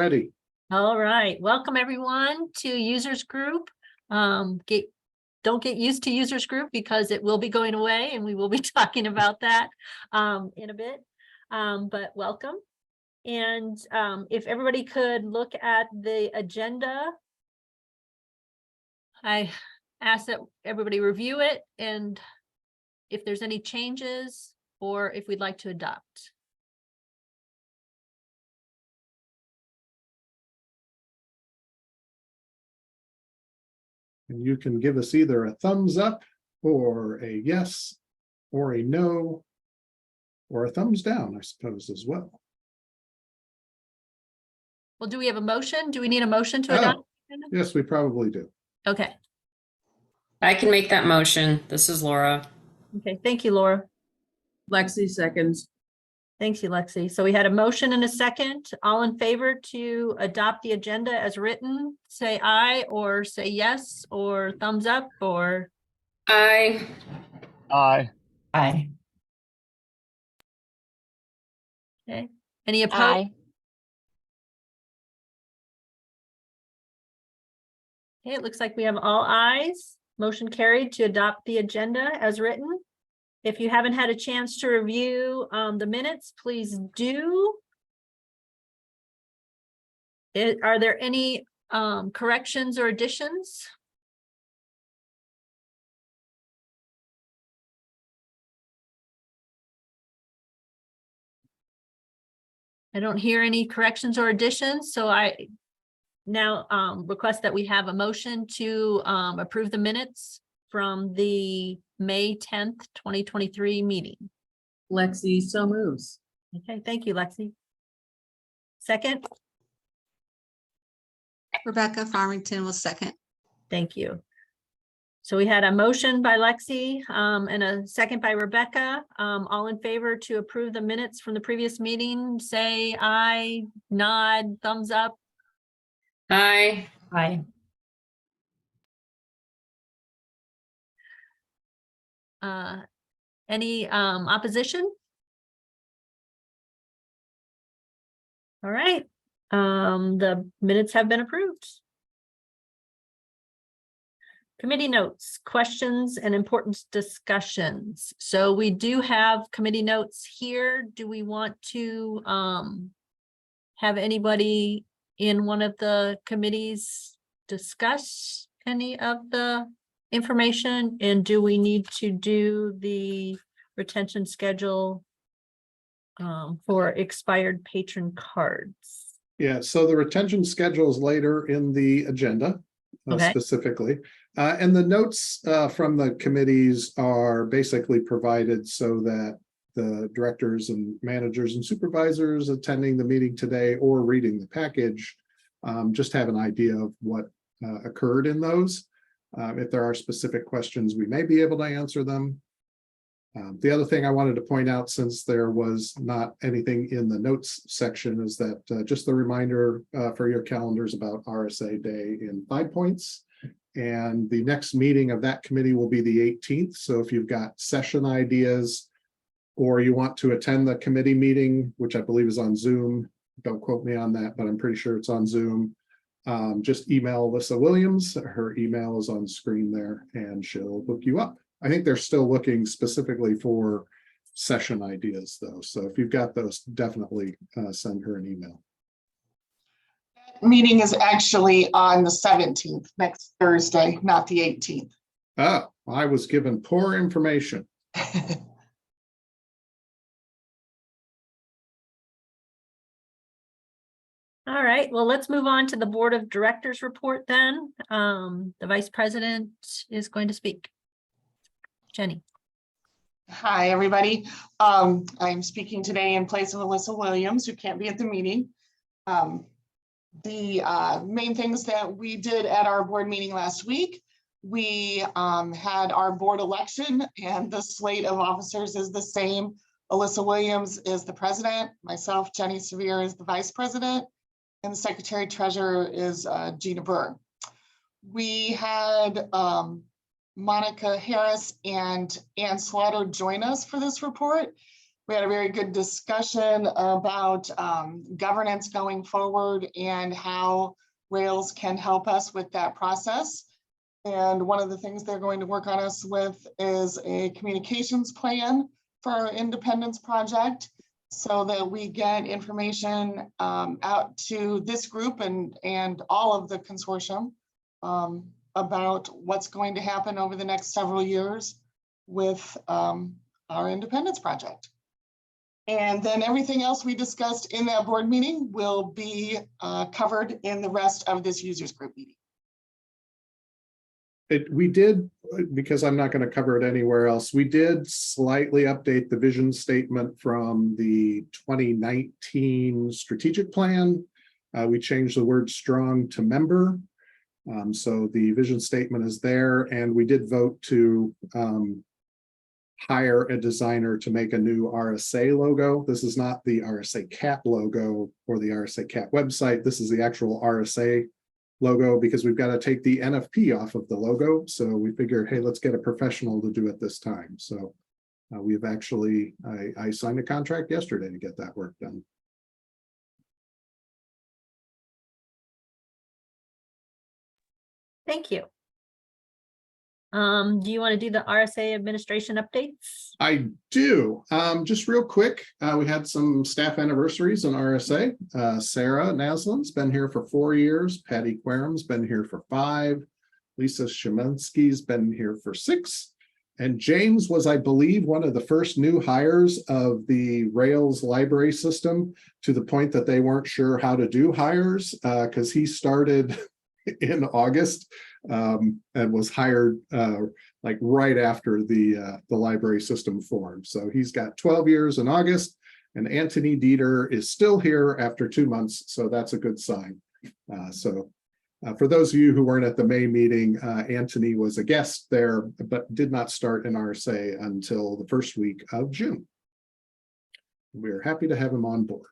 Ready. All right, welcome everyone to users group. Don't get used to users group because it will be going away and we will be talking about that in a bit, but welcome. And if everybody could look at the agenda, I ask that everybody review it and if there's any changes or if we'd like to adopt. And you can give us either a thumbs up or a yes or a no or a thumbs down, I suppose, as well. Well, do we have a motion? Do we need a motion to adopt? Yes, we probably do. Okay. I can make that motion. This is Laura. Okay, thank you, Laura. Lexi seconds. Thanks you, Lexi. So we had a motion and a second. All in favor to adopt the agenda as written, say aye or say yes or thumbs up or. Aye. Aye. Okay. Any opposed? Aye. Okay, it looks like we have all ayes. Motion carried to adopt the agenda as written. If you haven't had a chance to review the minutes, please do. Are there any corrections or additions? I don't hear any corrections or additions, so I now request that we have a motion to approve the minutes from the May 10th, 2023 meeting. Lexi so moves. Okay, thank you, Lexi. Second? Rebecca Farmington was second. Thank you. So we had a motion by Lexi and a second by Rebecca. All in favor to approve the minutes from the previous meeting, say aye, nod, thumbs up. Aye. Aye. Any opposition? All right, the minutes have been approved. Committee notes, questions, and important discussions. So we do have committee notes here. Do we want to have anybody in one of the committees discuss any of the information? And do we need to do the retention schedule for expired patron cards? Yeah, so the retention schedule is later in the agenda specifically. And the notes from the committees are basically provided so that the directors and managers and supervisors attending the meeting today or reading the package just have an idea of what occurred in those. If there are specific questions, we may be able to answer them. The other thing I wanted to point out, since there was not anything in the notes section, is that just the reminder for your calendars about RSA Day in 5 points. And the next meeting of that committee will be the 18th. So if you've got session ideas or you want to attend the committee meeting, which I believe is on Zoom, don't quote me on that, but I'm pretty sure it's on Zoom. Just email Alyssa Williams. Her email is on screen there and she'll hook you up. I think they're still looking specifically for session ideas though. So if you've got those, definitely send her an email. Meeting is actually on the 17th, next Thursday, not the 18th. Oh, I was given poor information. All right, well, let's move on to the Board of Directors report then. The Vice President is going to speak. Jenny. Hi, everybody. I'm speaking today in place of Alyssa Williams, who can't be at the meeting. The main things that we did at our board meeting last week, we had our board election and the slate of officers is the same. Alyssa Williams is the president, myself, Jenny Sevier is the vice president, and the secretary treasurer is Gina Burr. We had Monica Harris and Ann Slaughter join us for this report. We had a very good discussion about governance going forward and how Rails can help us with that process. And one of the things they're going to work on us with is a communications plan for our Independence Project, so that we get information out to this group and all of the consortium about what's going to happen over the next several years with our Independence Project. And then everything else we discussed in that board meeting will be covered in the rest of this users group meeting. We did, because I'm not going to cover it anywhere else, we did slightly update the vision statement from the 2019 strategic plan. We changed the word strong to member. So the vision statement is there, and we did vote to hire a designer to make a new RSA logo. This is not the RSA CAP logo or the RSA CAP website. This is the actual RSA logo, because we've got to take the NFP off of the logo. So we figured, hey, let's get a professional to do it this time. So we've actually, I signed a contract yesterday to get that work done. Thank you. Do you want to do the RSA administration updates? I do. Just real quick, we had some staff anniversaries in RSA. Sarah Naslin's been here for 4 years. Patty Querum's been here for 5. Lisa Shemansky's been here for 6. And James was, I believe, one of the first new hires of the Rails library system, to the point that they weren't sure how to do hires, because he started in August and was hired like right after the library system formed. So he's got 12 years in August, and Anthony Dieter is still here after 2 months. So that's a good sign. For those of you who weren't at the May meeting, Anthony was a guest there, but did not start in RSA until the first week of June. We're happy to have him on board.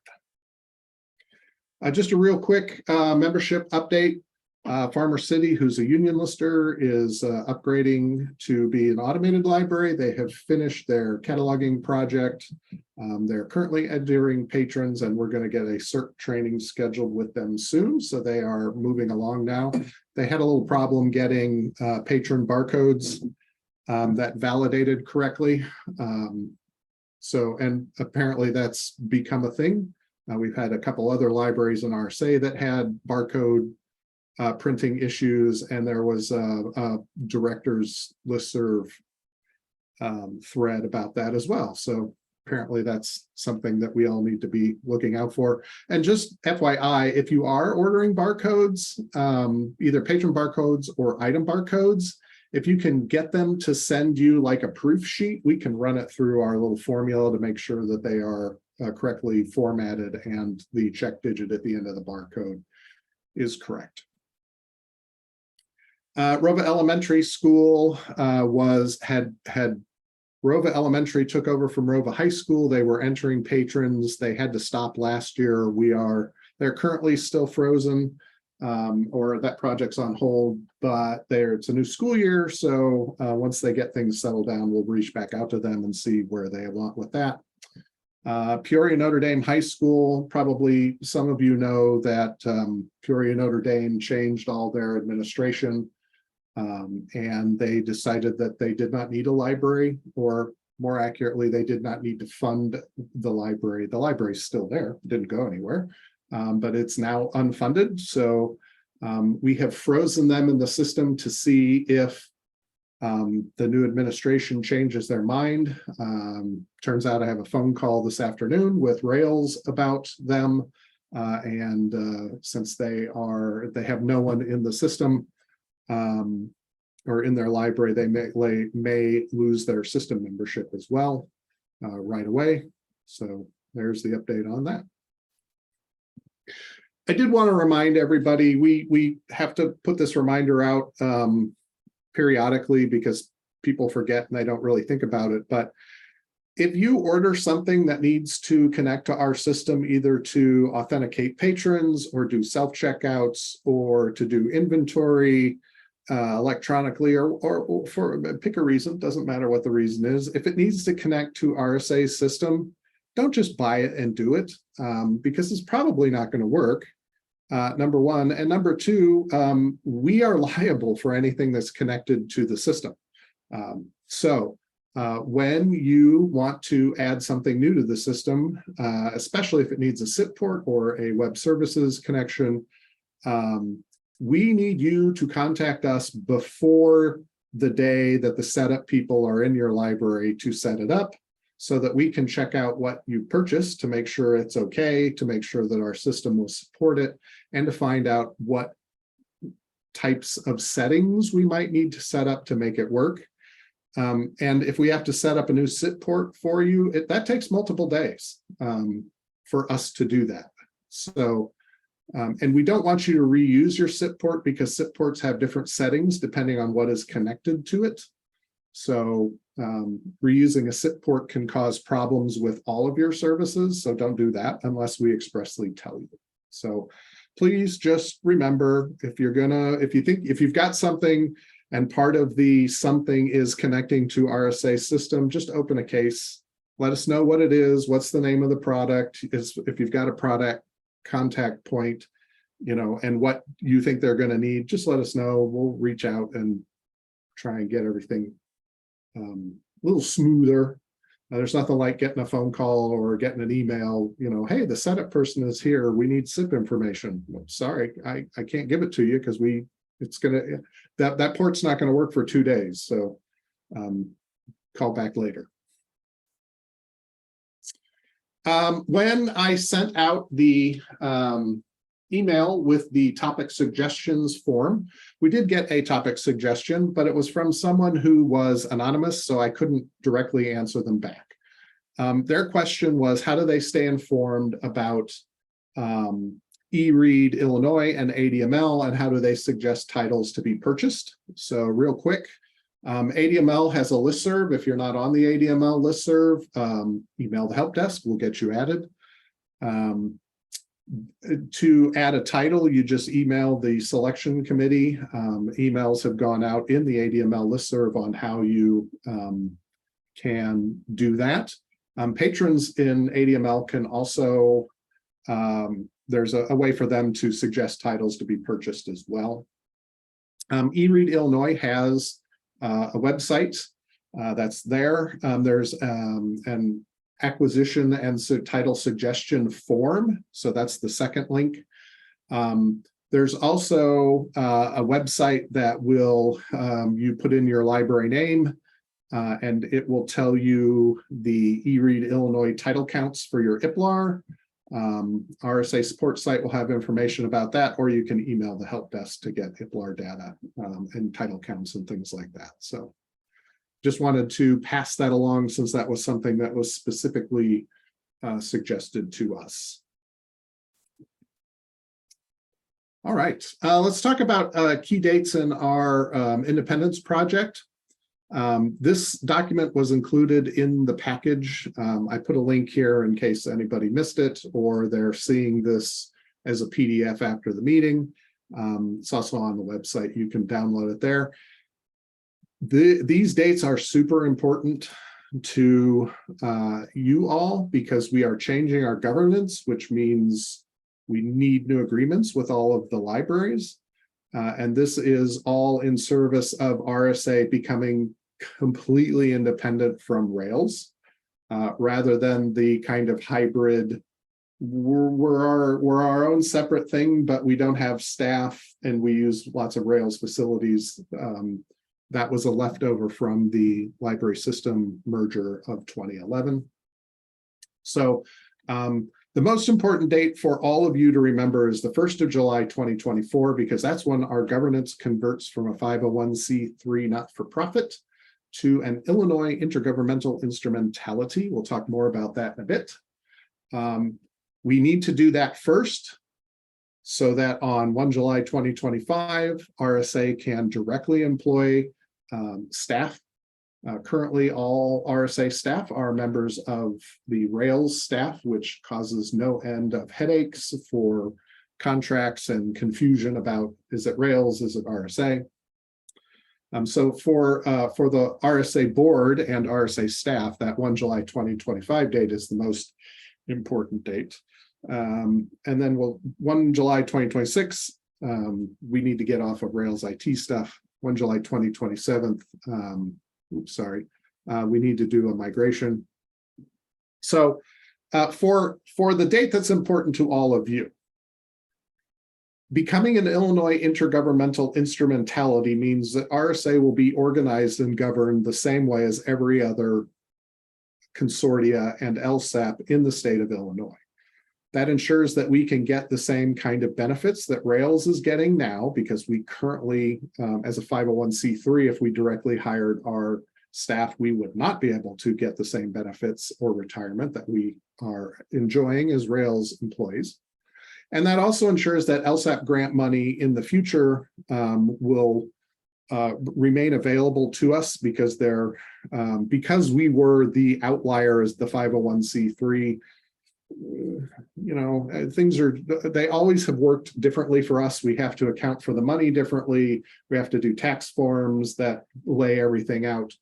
Just a real quick membership update. Farmer City, who's a union lister, is upgrading to be an automated library. They have finished their cataloging project. They're currently entering patrons, and we're going to get a CERT training scheduled with them soon. So they are moving along now. They had a little problem getting patron barcodes that validated correctly. And apparently that's become a thing. We've had a couple other libraries in RSA that had barcode printing issues, and there was a director's listserv thread about that as well. So apparently that's something that we all need to be looking out for. And just FYI, if you are ordering barcodes, either patron barcodes or item barcodes, if you can get them to send you like a proof sheet, we can run it through our little formula to make sure that they are correctly formatted and the check digit at the end of the barcode is correct. Rova Elementary School had Rova Elementary took over from Rova High School. They were entering patrons. They had to stop last year. They're currently still frozen, or that project's on hold, but it's a new school year. So once they get things settled down, we'll reach back out to them and see where they want with that. Peoria Notre Dame High School, probably some of you know that Peoria Notre Dame changed all their administration. And they decided that they did not need a library, or more accurately, they did not need to fund the library. The library is still there, didn't go anywhere, but it's now unfunded. So we have frozen them in the system to see if the new administration changes their mind. Turns out I have a phone call this afternoon with Rails about them. Since they have no one in the system, or in their library, they may lose their system membership as well right away. So there's the update on that. I did want to remind everybody, we have to put this reminder out periodically because people forget and they don't really think about it. But if you order something that needs to connect to our system, either to authenticate patrons or do self-checkouts or to do inventory electronically, or for pick a reason, doesn't matter what the reason is. If it needs to connect to RSA's system, don't just buy it and do it, because it's probably not going to work. Number one. And number two, we are liable for anything that's connected to the system. When you want to add something new to the system, especially if it needs a SIP port or a web services connection, we need you to contact us before the day that the setup people are in your library to set it up, so that we can check out what you purchased to make sure it's okay, to make sure that our system will support it, and to find out what types of settings we might need to set up to make it work. And if we have to set up a new SIP port for you, that takes multiple days for us to do that. So, and we don't want you to reuse your SIP port, because SIP ports have different settings depending on what is connected to it. So reusing a SIP port can cause problems with all of your services. So don't do that unless we expressly tell you. So please just remember, if you've got something and part of the something is connecting to RSA system, just open a case. Let us know what it is. What's the name of the product? If you've got a product contact point, and what you think they're going to need, just let us know. We'll reach out and try and get everything a little smoother. There's nothing like getting a phone call or getting an email, hey, the setup person is here. We need SIP information. Well, sorry, I can't give it to you because that port's not going to work for 2 days. So call back later. When I sent out the email with the topic suggestions form, we did get a topic suggestion, but it was from someone who was anonymous, so I couldn't directly answer them back. Their question was, how do they stay informed about eRead Illinois and ADML, and how do they suggest titles to be purchased? So real quick, ADML has a listserv. If you're not on the ADML listserv, email the help desk, we'll get you added. To add a title, you just email the selection committee. Emails have gone out in the ADML listserv on how you can do that. Patrons in ADML can also, there's a way for them to suggest titles to be purchased as well. eRead Illinois has a website that's there. There's an acquisition and title suggestion form. So that's the second link. There's also a website that will, you put in your library name and it will tell you the eRead Illinois title counts for your IPLAR. RSA support site will have information about that, or you can email the help desk to get IPLAR data and title counts and things like that. So just wanted to pass that along, since that was something that was specifically suggested to us. All right, let's talk about key dates in our Independence Project. This document was included in the package. I put a link here in case anybody missed it or they're seeing this as a PDF after the meeting. It's also on the website. You can download it there. These dates are super important to you all, because we are changing our governance, which means we need new agreements with all of the libraries. And this is all in service of RSA becoming completely independent from Rails, rather than the kind of hybrid, we're our own separate thing, but we don't have staff and we use lots of Rails facilities. That was a leftover from the library system merger of 2011. So the most important date for all of you to remember is the 1st of July, 2024, because that's when our governance converts from a 501c3 not-for-profit to an Illinois intergovernmental instrumentality. We'll talk more about that in a bit. We need to do that first, so that on 1 July 2025, RSA can directly employ staff. Currently, all RSA staff are members of the Rails staff, which causes no end of headaches for contracts and confusion about, is it Rails, is it RSA? So for the RSA board and RSA staff, that 1 July 2025 date is the most important date. And then 1 July 2026, we need to get off of Rails IT stuff. 1 July 2027, we need to do a migration. So for the date that's important to all of you, becoming an Illinois intergovernmental instrumentality means that RSA will be organized and governed the same way as every other consortia and LSAP in the state of Illinois. That ensures that we can get the same kind of benefits that Rails is getting now, because we currently, as a 501c3, if we directly hired our staff, we would not be able to get the same benefits or retirement that we are enjoying as Rails employees. And that also ensures that LSAP grant money in the future will remain available to us, because because we were the outlier as the 501c3. They always have worked differently for us. We have to account for the money differently. We have to do tax forms that lay everything out.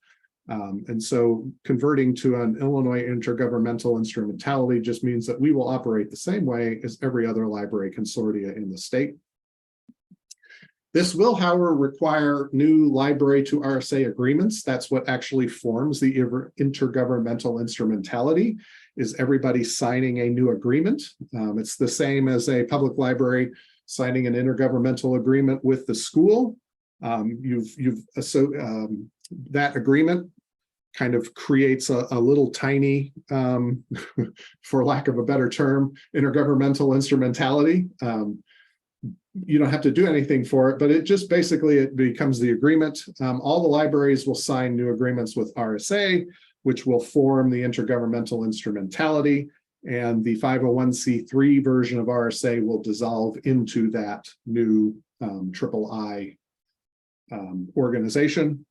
And so converting to an Illinois intergovernmental instrumentality just means that we will operate the same way as every other library consortia in the state. This will, however, require new library to RSA agreements. That's what actually forms the intergovernmental instrumentality, is everybody signing a new agreement. It's the same as a public library signing an intergovernmental agreement with the school. That agreement kind of creates a little tiny, for lack of a better term, intergovernmental instrumentality. You don't have to do anything for it, but it just basically, it becomes the agreement. All the libraries will sign new agreements with RSA, which will form the intergovernmental instrumentality, and the 501c3 version of RSA will dissolve into that new III organization.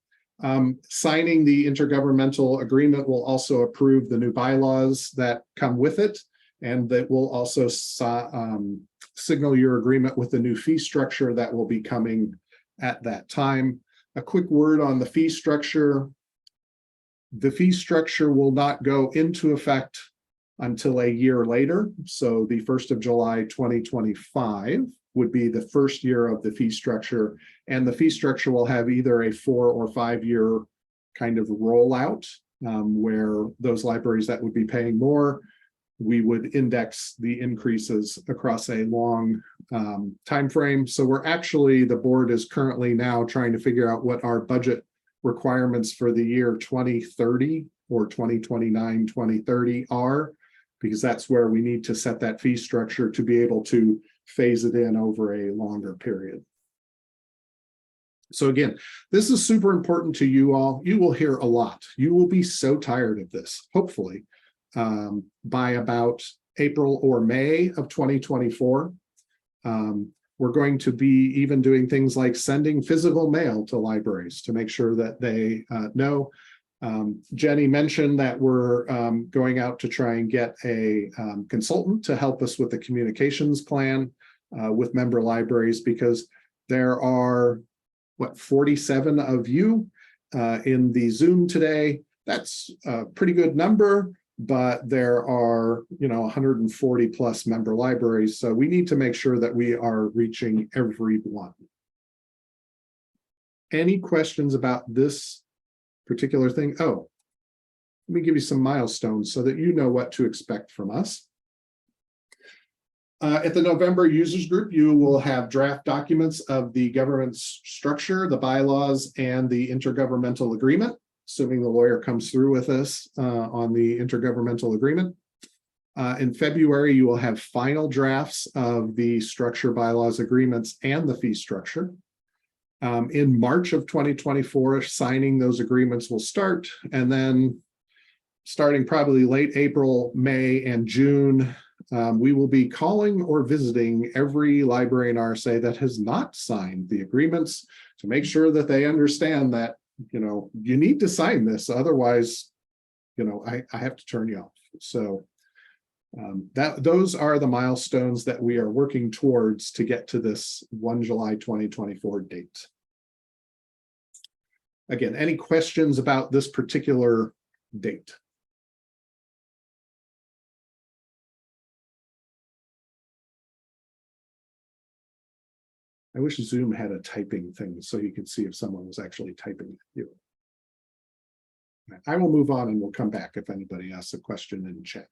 Signing the intergovernmental agreement will also approve the new bylaws that come with it, and that will also signal your agreement with the new fee structure that will be coming at that time. A quick word on the fee structure. The fee structure will not go into effect until a year later. So the 1st of July 2025 would be the first year of the fee structure. And the fee structure will have either a 4 or 5 year kind of rollout, where those libraries that would be paying more, we would index the increases across a long time frame. So the board is currently now trying to figure out what our budget requirements for the year 2030 or 2029, 2030 are, because that's where we need to set that fee structure to be able to phase it in over a longer period. So again, this is super important to you all. You will hear a lot. You will be so tired of this, hopefully, by about April or May of 2024. We're going to be even doing things like sending physical mail to libraries to make sure that they know. Jenny mentioned that we're going out to try and get a consultant to help us with the communications plan with member libraries, because there are, 47 of you in the Zoom today. That's a pretty good number, but there are 140 plus member libraries, so we need to make sure that we are reaching everyone. Any questions about this particular thing? Oh, let me give you some milestones so that you know what to expect from us. At the November users group, you will have draft documents of the governance structure, the bylaws, and the intergovernmental agreement, assuming the lawyer comes through with us on the intergovernmental agreement. In February, you will have final drafts of the structure, bylaws, agreements, and the fee structure. In March of 2024, signing those agreements will start, and then starting probably late April, May, and June, we will be calling or visiting every library in RSA that has not signed the agreements to make sure that they understand that you need to sign this, otherwise I have to turn you off. So those are the milestones that we are working towards to get to this 1 July 2024 date. again, any questions about this particular date? I wish Zoom had a typing thing so you could see if someone was actually typing you. I will move on and we'll come back if anybody asks a question in chat.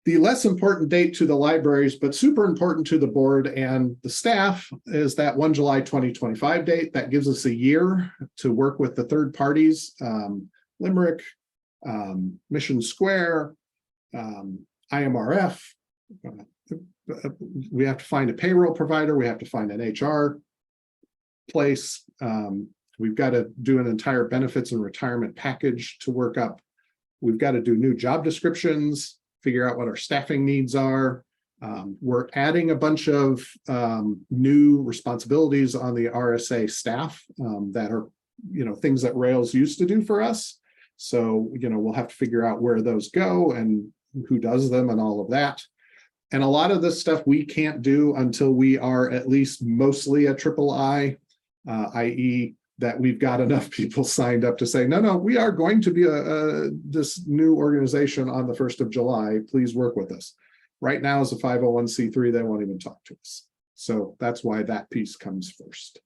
The less important date to the libraries, but super important to the board and the staff, is that 1 July 2025 date. That gives us a year to work with the third parties, Limerick, Mission Square, IMRF. We have to find a payroll provider. We have to find an HR place. We've got to do an entire benefits and retirement package to work up. We've got to do new job descriptions, figure out what our staffing needs are. We're adding a bunch of new responsibilities on the RSA staff that are, things that Rails used to do for us. So, we'll have to figure out where those go and who does them and all of that. And a lot of this stuff we can't do until we are at least mostly a III, i.e. that we've got enough people signed up to say, no, we are going to be this new organization on the 1st of July. Please work with us. Right now, as a 501c3, they won't even talk to us. So that's why that piece comes first.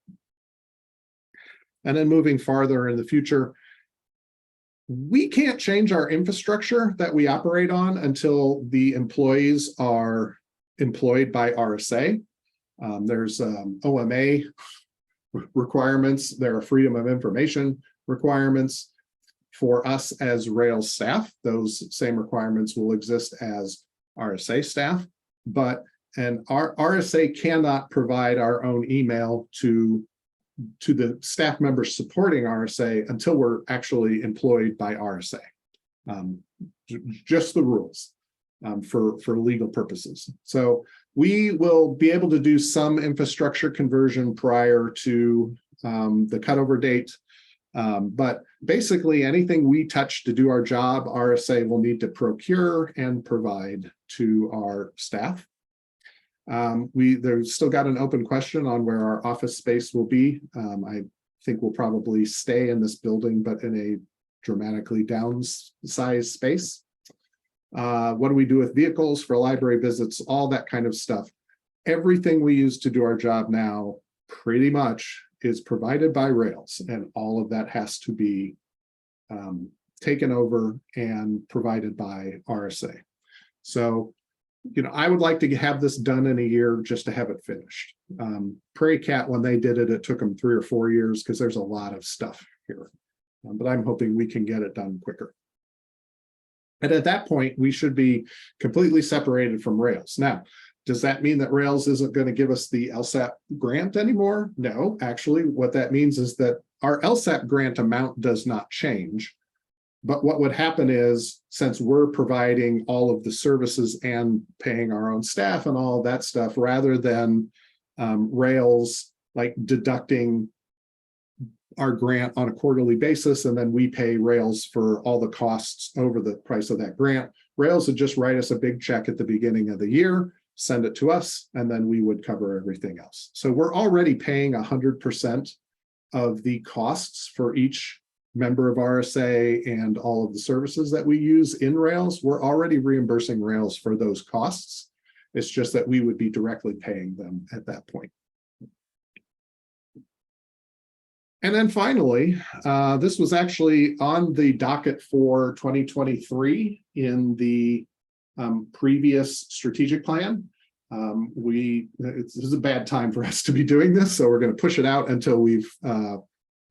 And then moving farther in the future, we can't change our infrastructure that we operate on until the employees are employed by RSA. There's OMA requirements. There are freedom of information requirements for us as Rails staff. Those same requirements will exist as RSA staff, and our RSA cannot provide our own email to the staff members supporting RSA until we're actually employed by RSA. Just the rules for legal purposes. So we will be able to do some infrastructure conversion prior to the cutover date. But basically anything we touch to do our job, RSA will need to procure and provide to our staff. There's still got an open question on where our office space will be. I think we'll probably stay in this building, but in a dramatically downsized space. What do we do with vehicles for library visits? All that kind of stuff. Everything we use to do our job now pretty much is provided by Rails, and all of that has to be taken over and provided by RSA. So, I would like to have this done in a year just to have it finished. Prairie Cat, when they did it, it took them 3 or 4 years because there's a lot of stuff here. But I'm hoping we can get it done quicker. And at that point, we should be completely separated from Rails. Now, does that mean that Rails isn't going to give us the LSAP grant anymore? No, actually, what that means is that our LSAP grant amount does not change. But what would happen is, since we're providing all of the services and paying our own staff and all of that stuff, rather than Rails like deducting our grant on a quarterly basis, and then we pay Rails for all the costs over the price of that grant, Rails would just write us a big check at the beginning of the year, send it to us, and then we would cover everything else. So we're already paying 100% of the costs for each member of RSA and all of the services that we use in Rails. We're already reimbursing Rails for those costs. It's just that we would be directly paying them at that point. And then finally, this was actually on the docket for 2023 in the previous strategic plan. This is a bad time for us to be doing this, so we're going to push it out until we've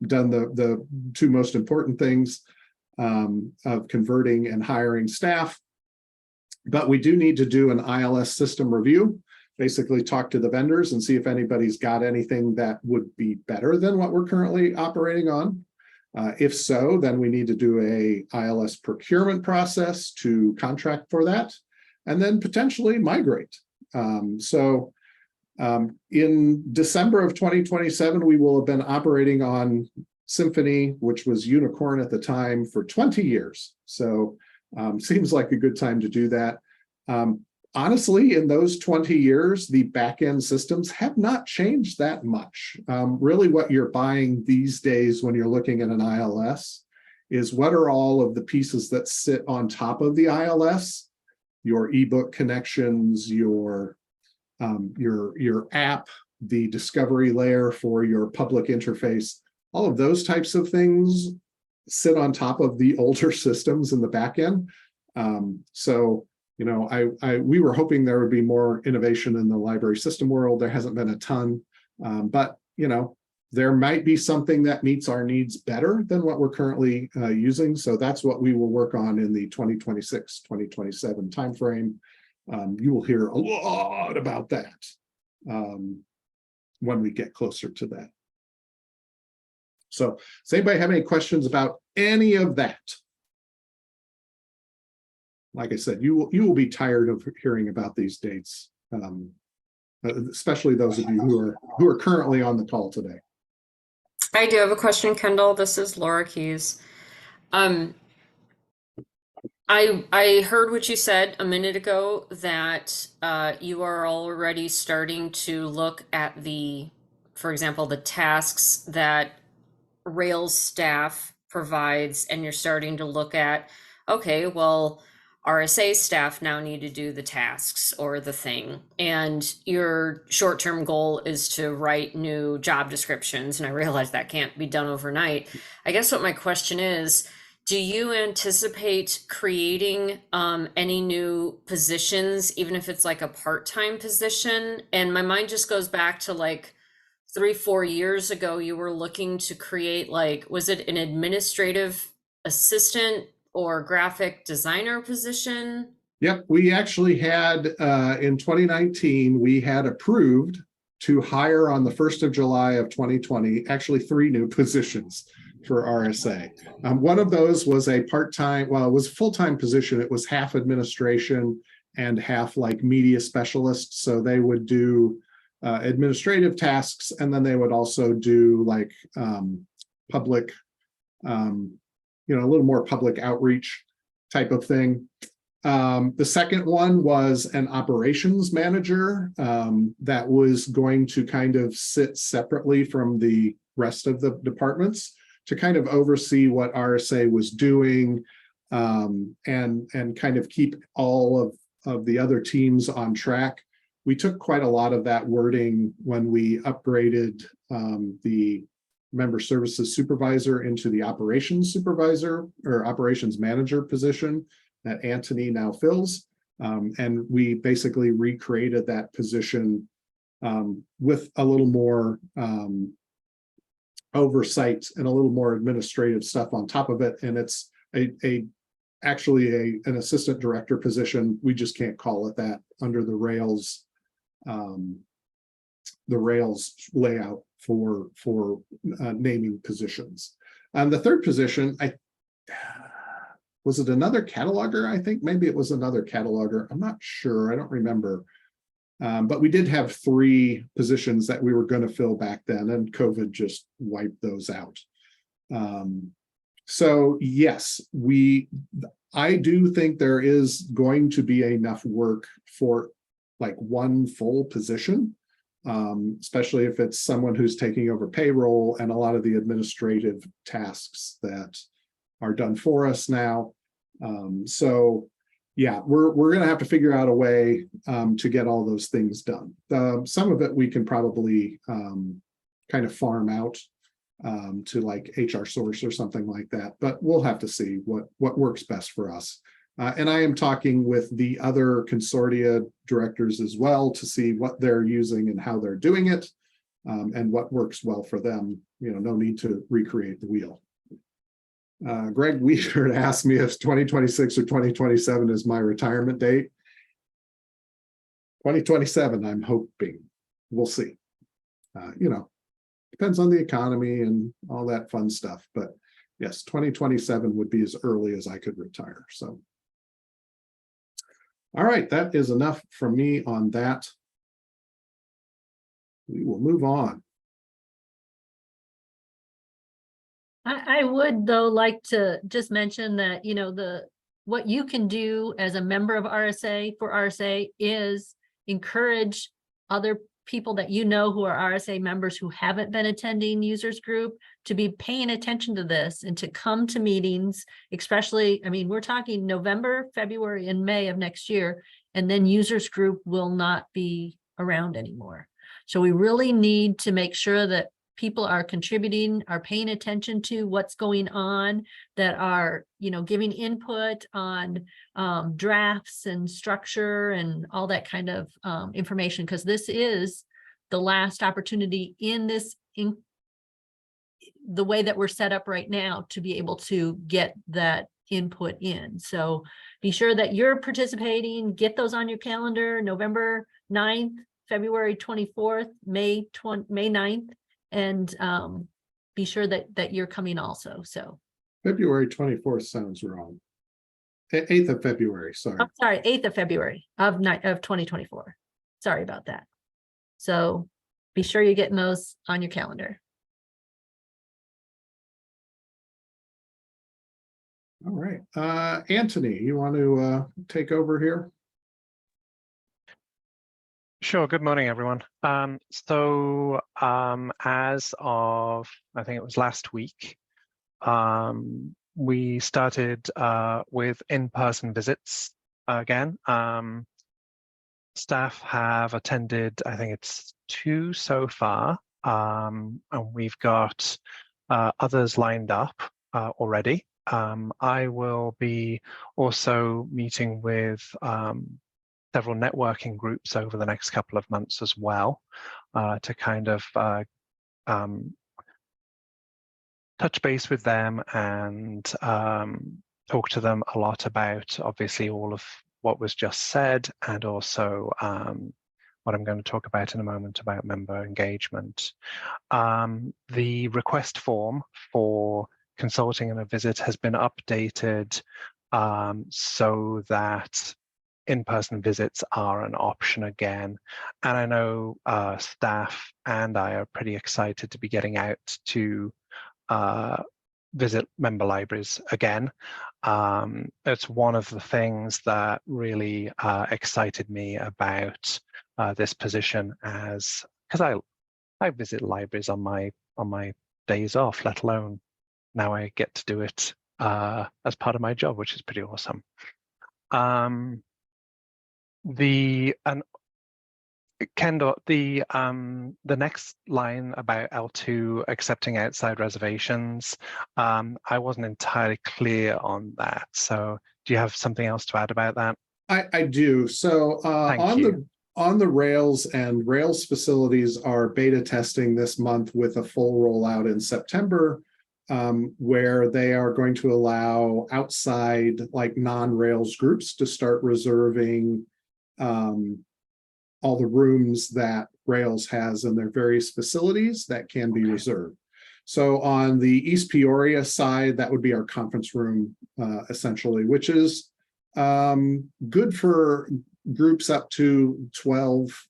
done the 2 most important things of converting and hiring staff. But we do need to do an ILS system review, basically talk to the vendors and see if anybody's got anything that would be better than what we're currently operating on. If so, then we need to do a ILS procurement process to contract for that, and then potentially migrate. In December of 2027, we will have been operating on Symphony, which was Unicorn at the time, for 20 years. So seems like a good time to do that. honestly, in those 20 years, the back-end systems have not changed that much. Really what you're buying these days when you're looking at an ILS is what are all of the pieces that sit on top of the ILS, your ebook connections, your app, the discovery layer for your public interface, all of those types of things sit on top of the older systems in the back end. So, you know, we were hoping there would be more innovation in the library system world. There hasn't been a ton, but, you know, there might be something that meets our needs better than what we're currently using. So that's what we will work on in the 2026, 2027 timeframe. You will hear a lot about that when we get closer to that. So does anybody have any questions about any of that? Like I said, you will be tired of hearing about these dates, especially those of you who are currently on the call today. I do have a question, Kendall. This is Laura Keys. I heard what you said a minute ago that you are already starting to look at for example, the tasks that Rails staff provides, and you're starting to look at, okay, well, RSA staff now need to do the tasks or the thing. And your short-term goal is to write new job descriptions. And I realize that can't be done overnight. I guess what my question is, do you anticipate creating any new positions, even if it's like a part-time position? And my mind just goes back to like 3-4 years ago, you were looking to create, like, was it an administrative assistant or graphic designer position? Yep, we actually had in 2019, we had approved to hire on the 1st of July of 2020, actually 3 new positions for RSA. One of those was a part-time, well, it was a full-time position. It was half administration and half like media specialist. So they would do administrative tasks, and then they would also do like public, you know, a little more public outreach type of thing. The second one was an operations manager that was going to kind of sit separately from the rest of the departments to kind of oversee what RSA was doing and kind of keep all of the other teams on track. We took quite a lot of that wording when we upgraded the member services supervisor into the operations supervisor or operations manager position that Anthony now fills. And we basically recreated that position with a little more oversight and a little more administrative stuff on top of it. And it's actually an assistant director position. We just can't call it that under the Rails layout for naming positions. The third position, was it another cataloger? I think maybe it was another cataloger. I'm not sure. I don't remember. But we did have 3 positions that we were going to fill back then, and COVID just wiped those out. So yes, I do think there is going to be enough work for like one full position, especially if it's someone who's taking over payroll and a lot of the administrative tasks that are done for us now. So yeah, we're going to have to figure out a way to get all those things done. Some of it we can probably kind of farm out to like HR Source or something like that, but we'll have to see what works best for us. And I am talking with the other consortia directors as well to see what they're using and how they're doing it, and what works well for them. You know, no need to recreate the wheel. Greg Weeder asked me if 2026 or 2027 is my retirement date. 2027, I'm hoping. We'll see. You know, depends on the economy and all that fun stuff. But yes, 2027 would be as early as I could retire. So. All right, that is enough from me on that. We will move on. I would though like to just mention that, you know, what you can do as a member of RSA for RSA is encourage other people that you know who are RSA members who haven't been attending users group to be paying attention to this and to come to meetings, especially, I mean, we're talking November, February, and May of next year, and then users group will not be around anymore. So we really need to make sure that people are contributing, are paying attention to what's going on, that are, you know, giving input on drafts and structure and all that kind of information, because this is the last opportunity in this, in the way that we're set up right now, to be able to get that input in. So be sure that you're participating, get those on your calendar, November 9th, February 24th, May 9th, and be sure that you're coming also. So February 24th sounds wrong. 8th of February, sorry. I'm sorry, 8th of February of 2024. Sorry about that. So be sure you're getting those on your calendar. All right, Anthony, you want to take over here? Sure. Good morning, everyone. As of, I think it was last week, we started with in-person visits again. Staff have attended, I think it's 2 so far, and we've got others lined up already. I will be also meeting with several networking groups over the next couple of months as well, to kind of touch base with them and talk to them a lot about, obviously, all of what was just said, and also what I'm going to talk about in a moment about member engagement. The request form for consulting and a visit has been updated so that in-person visits are an option again. And I know staff and I are pretty excited to be getting out to visit member libraries again. It's one of the things that really excited me about this position, as because I visit libraries on my days off, let alone now I get to do it as part of my job, which is pretty awesome. Kendall, the next line about L2 accepting outside reservations, I wasn't entirely clear on that. So do you have something else to add about that? I do. So on the Rails, and Rails facilities are beta testing this month with a full rollout in September, where they are going to allow outside, like non-Rails groups, to start reserving all the rooms that Rails has in their various facilities that can be reserved. So on the East Peoria side, that would be our conference room, essentially, which is good for groups up to 12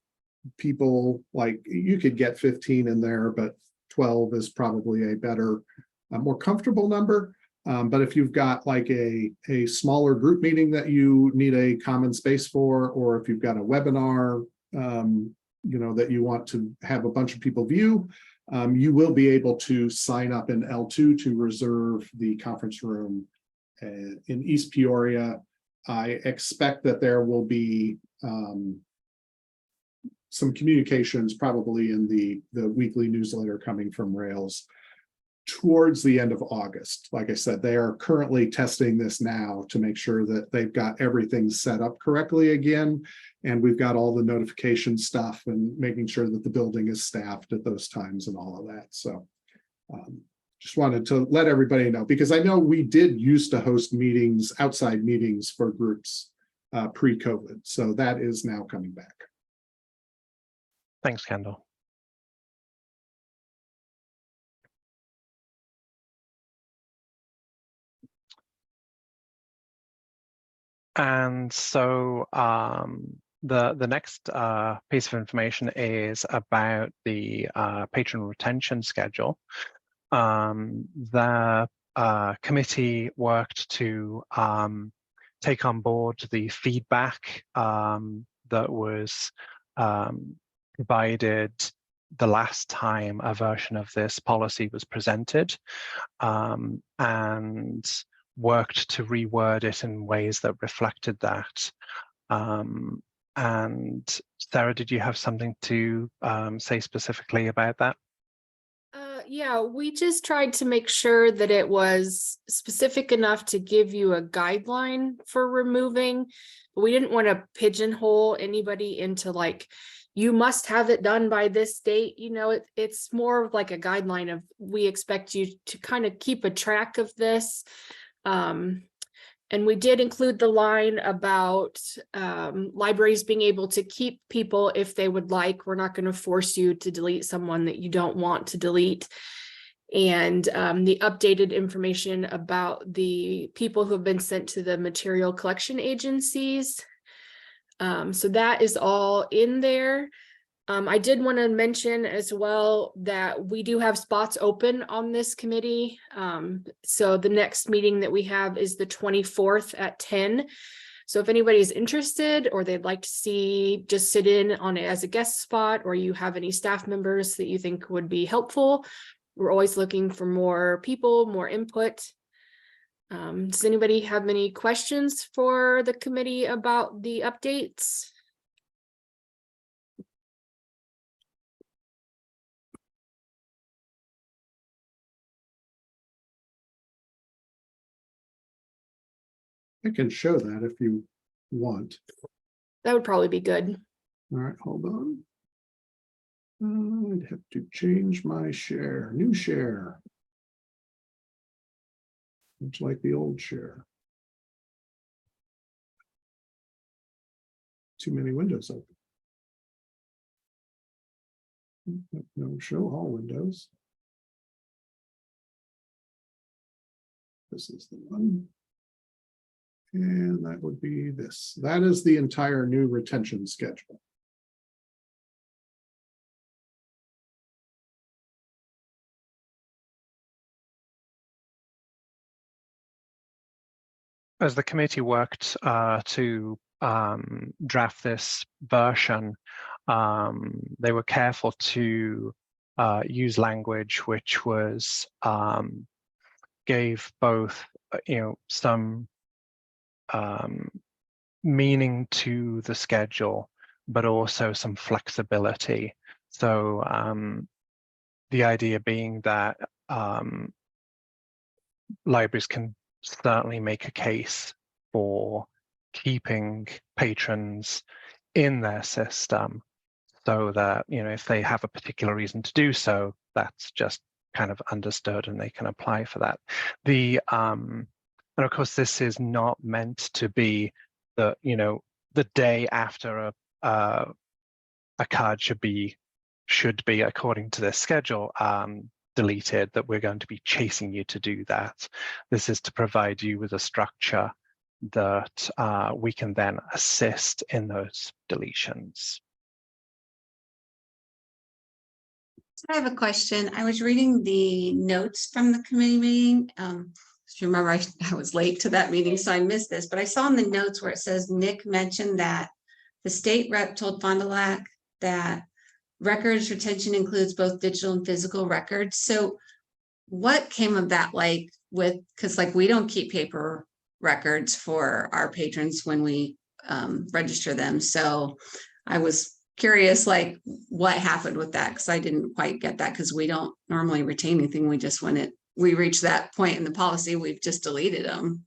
people. Like, you could get 15 in there, but 12 is probably a better, more comfortable number. But if you've got like a smaller group meeting that you need a common space for, or if you've got a webinar, that you want to have a bunch of people view, you will be able to sign up in L2 to reserve the conference room in East Peoria. I expect that there will be some communications, probably in the weekly newsletter coming from Rails, towards the end of August. Like I said, they are currently testing this now to make sure that they've got everything set up correctly again. And we've got all the notification stuff and making sure that the building is staffed at those times and all of that. So just wanted to let everybody know, because I know we did used to host meetings, outside meetings for groups pre-COVID. So that is now coming back. Thanks, Kendall. And so the next piece of information is about the patron retention schedule. The committee worked to take on board the feedback that was provided the last time a version of this policy was presented, and worked to reword it in ways that reflected that. And Sarah, did you have something to say specifically about that? Yeah, we just tried to make sure that it was specific enough to give you a guideline for removing, but we didn't want to pigeonhole anybody into like, you must have it done by this date. You know, it's more of like a guideline of, we expect you to kind of keep a track of this. And we did include the line about libraries being able to keep people if they would like. We're not going to force you to delete someone that you don't want to delete. And the updated information about the people who have been sent to the material collection agencies. So that is all in there. I did want to mention as well that we do have spots open on this committee. So the next meeting that we have is the 24th at 10. So if anybody's interested or they'd like to see, just sit in on it as a guest spot, or you have any staff members that you think would be helpful, we're always looking for more people, more input. Does anybody have any questions for the committee about the updates? I can show that if you want. That would probably be good. All right, hold on. I'd have to change my share, new share. Much like the old share. Too many windows open. No, show all windows. This is the one. And that would be this. That is the entire new retention schedule. As the committee worked to draft this version, they were careful to use language which was gave both some meaning to the schedule, but also some flexibility. So the idea being that libraries can certainly make a case for keeping patrons in their system, so that if they have a particular reason to do so, that's just kind of understood and they can apply for that. And of course, this is not meant to be the the day after a card should be according to this schedule deleted, that we're going to be chasing you to do that. This is to provide you with a structure that we can then assist in those deletions. I have a question. I was reading the notes from the committee meeting. Remember, I was late to that meeting, so I missed this, but I saw in the notes where it says Nick mentioned that the state rep told Fond du Lac that records retention includes both digital and physical records. So what came of that, because we don't keep paper records for our patrons when we register them. So I was curious, what happened with that, because I didn't quite get that, because we don't normally retain anything. We just, when we reach that point in the policy, we've just deleted them.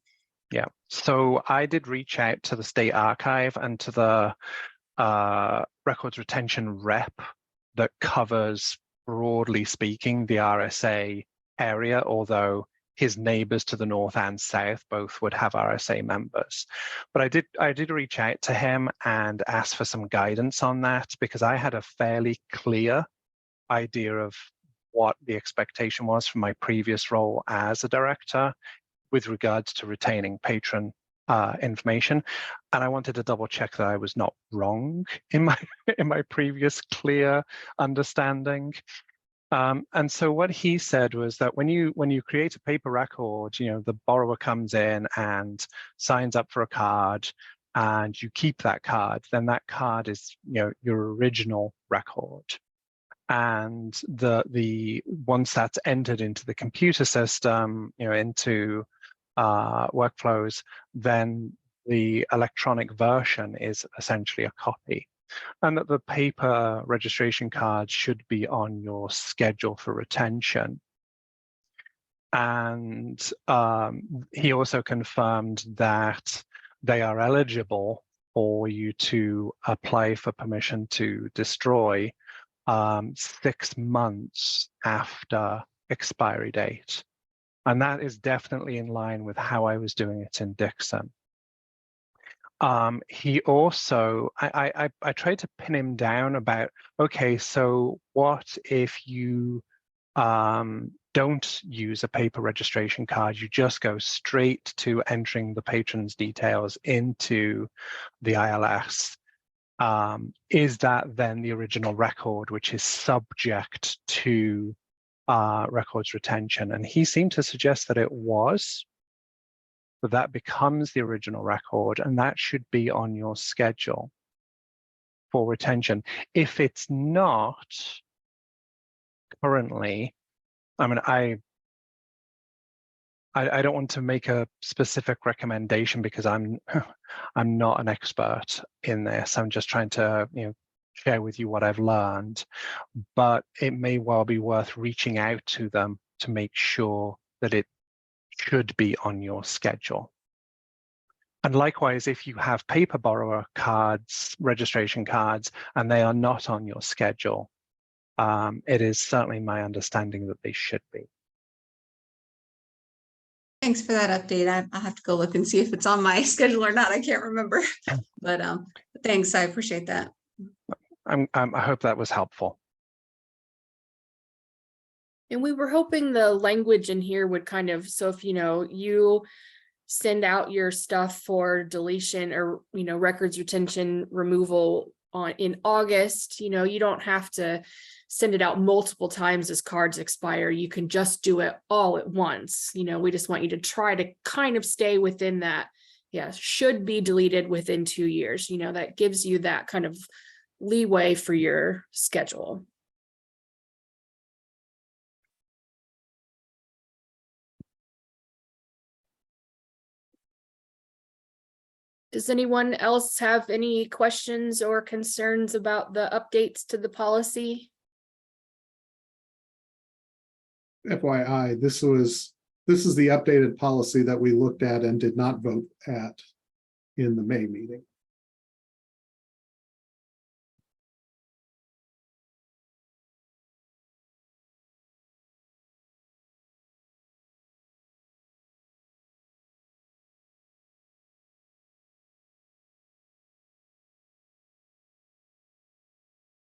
Yeah, so I did reach out to the state archive and to the records retention rep that covers, broadly speaking, the RSA area, although his neighbors to the north and south both would have RSA members. But I did reach out to him and ask for some guidance on that, because I had a fairly clear idea of what the expectation was from my previous role as a director with regards to retaining patron information. And I wanted to double check that I was not wrong in my previous clear understanding. And so what he said was that when you create a paper record, the borrower comes in and signs up for a card, and you keep that card, then that card is your original record. And the once that's entered into the computer system, into workflows, then the electronic version is essentially a copy. And that the paper registration card should be on your schedule for retention. And he also confirmed that they are eligible for you to apply for permission to destroy 6 months after expiry date. And that is definitely in line with how I was doing it in Dixon. He also, I tried to pin him down about, okay, so what if you don't use a paper registration card, you just go straight to entering the patron's details into the ILS. Is that then the original record, which is subject to records retention? And he seemed to suggest that it was. So that becomes the original record, and that should be on your schedule for retention. If it's not currently, I mean, I don't want to make a specific recommendation because I'm not an expert in this. I'm just trying to share with you what I've learned, but it may well be worth reaching out to them to make sure that it should be on your schedule. And likewise, if you have paper borrower cards, registration cards, and they are not on your schedule, it is certainly my understanding that they should be. Thanks for that update. I'll have to go look and see if it's on my schedule or not. I can't remember, but thanks. I appreciate that. I hope that was helpful. And we were hoping the language in here would kind of, so if you send out your stuff for deletion or records retention removal in August, you don't have to send it out multiple times as cards expire. You can just do it all at once. We just want you to try to kind of stay within that. Yeah, should be deleted within 2 years. That gives you that kind of leeway for your schedule. Does anyone else have any questions or concerns about the updates to the policy? FYI, this is the updated policy that we looked at and did not vote at in the May meeting.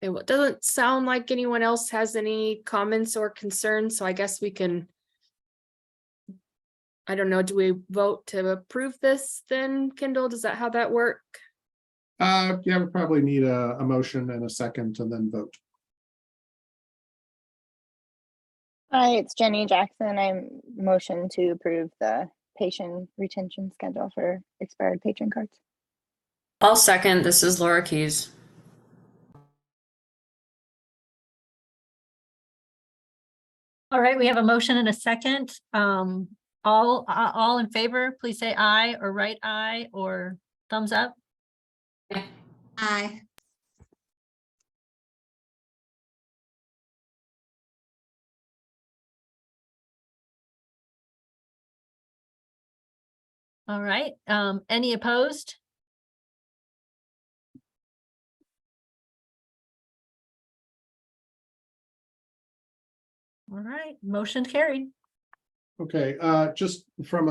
It doesn't sound like anyone else has any comments or concerns, so I guess we can, I don't know, do we vote to approve this then, Kendall? Does that how that work? Yeah, we probably need a motion and a second and then vote. Hi, it's Jenny Jackson. I'm motion to approve the patron retention schedule for expired patron cards. I'll second. This is Laura Keys. All right, we have a motion and a second. All in favor, please say aye or write aye or thumbs up. Aye. All right, any opposed? All right, motion carried. Okay, just from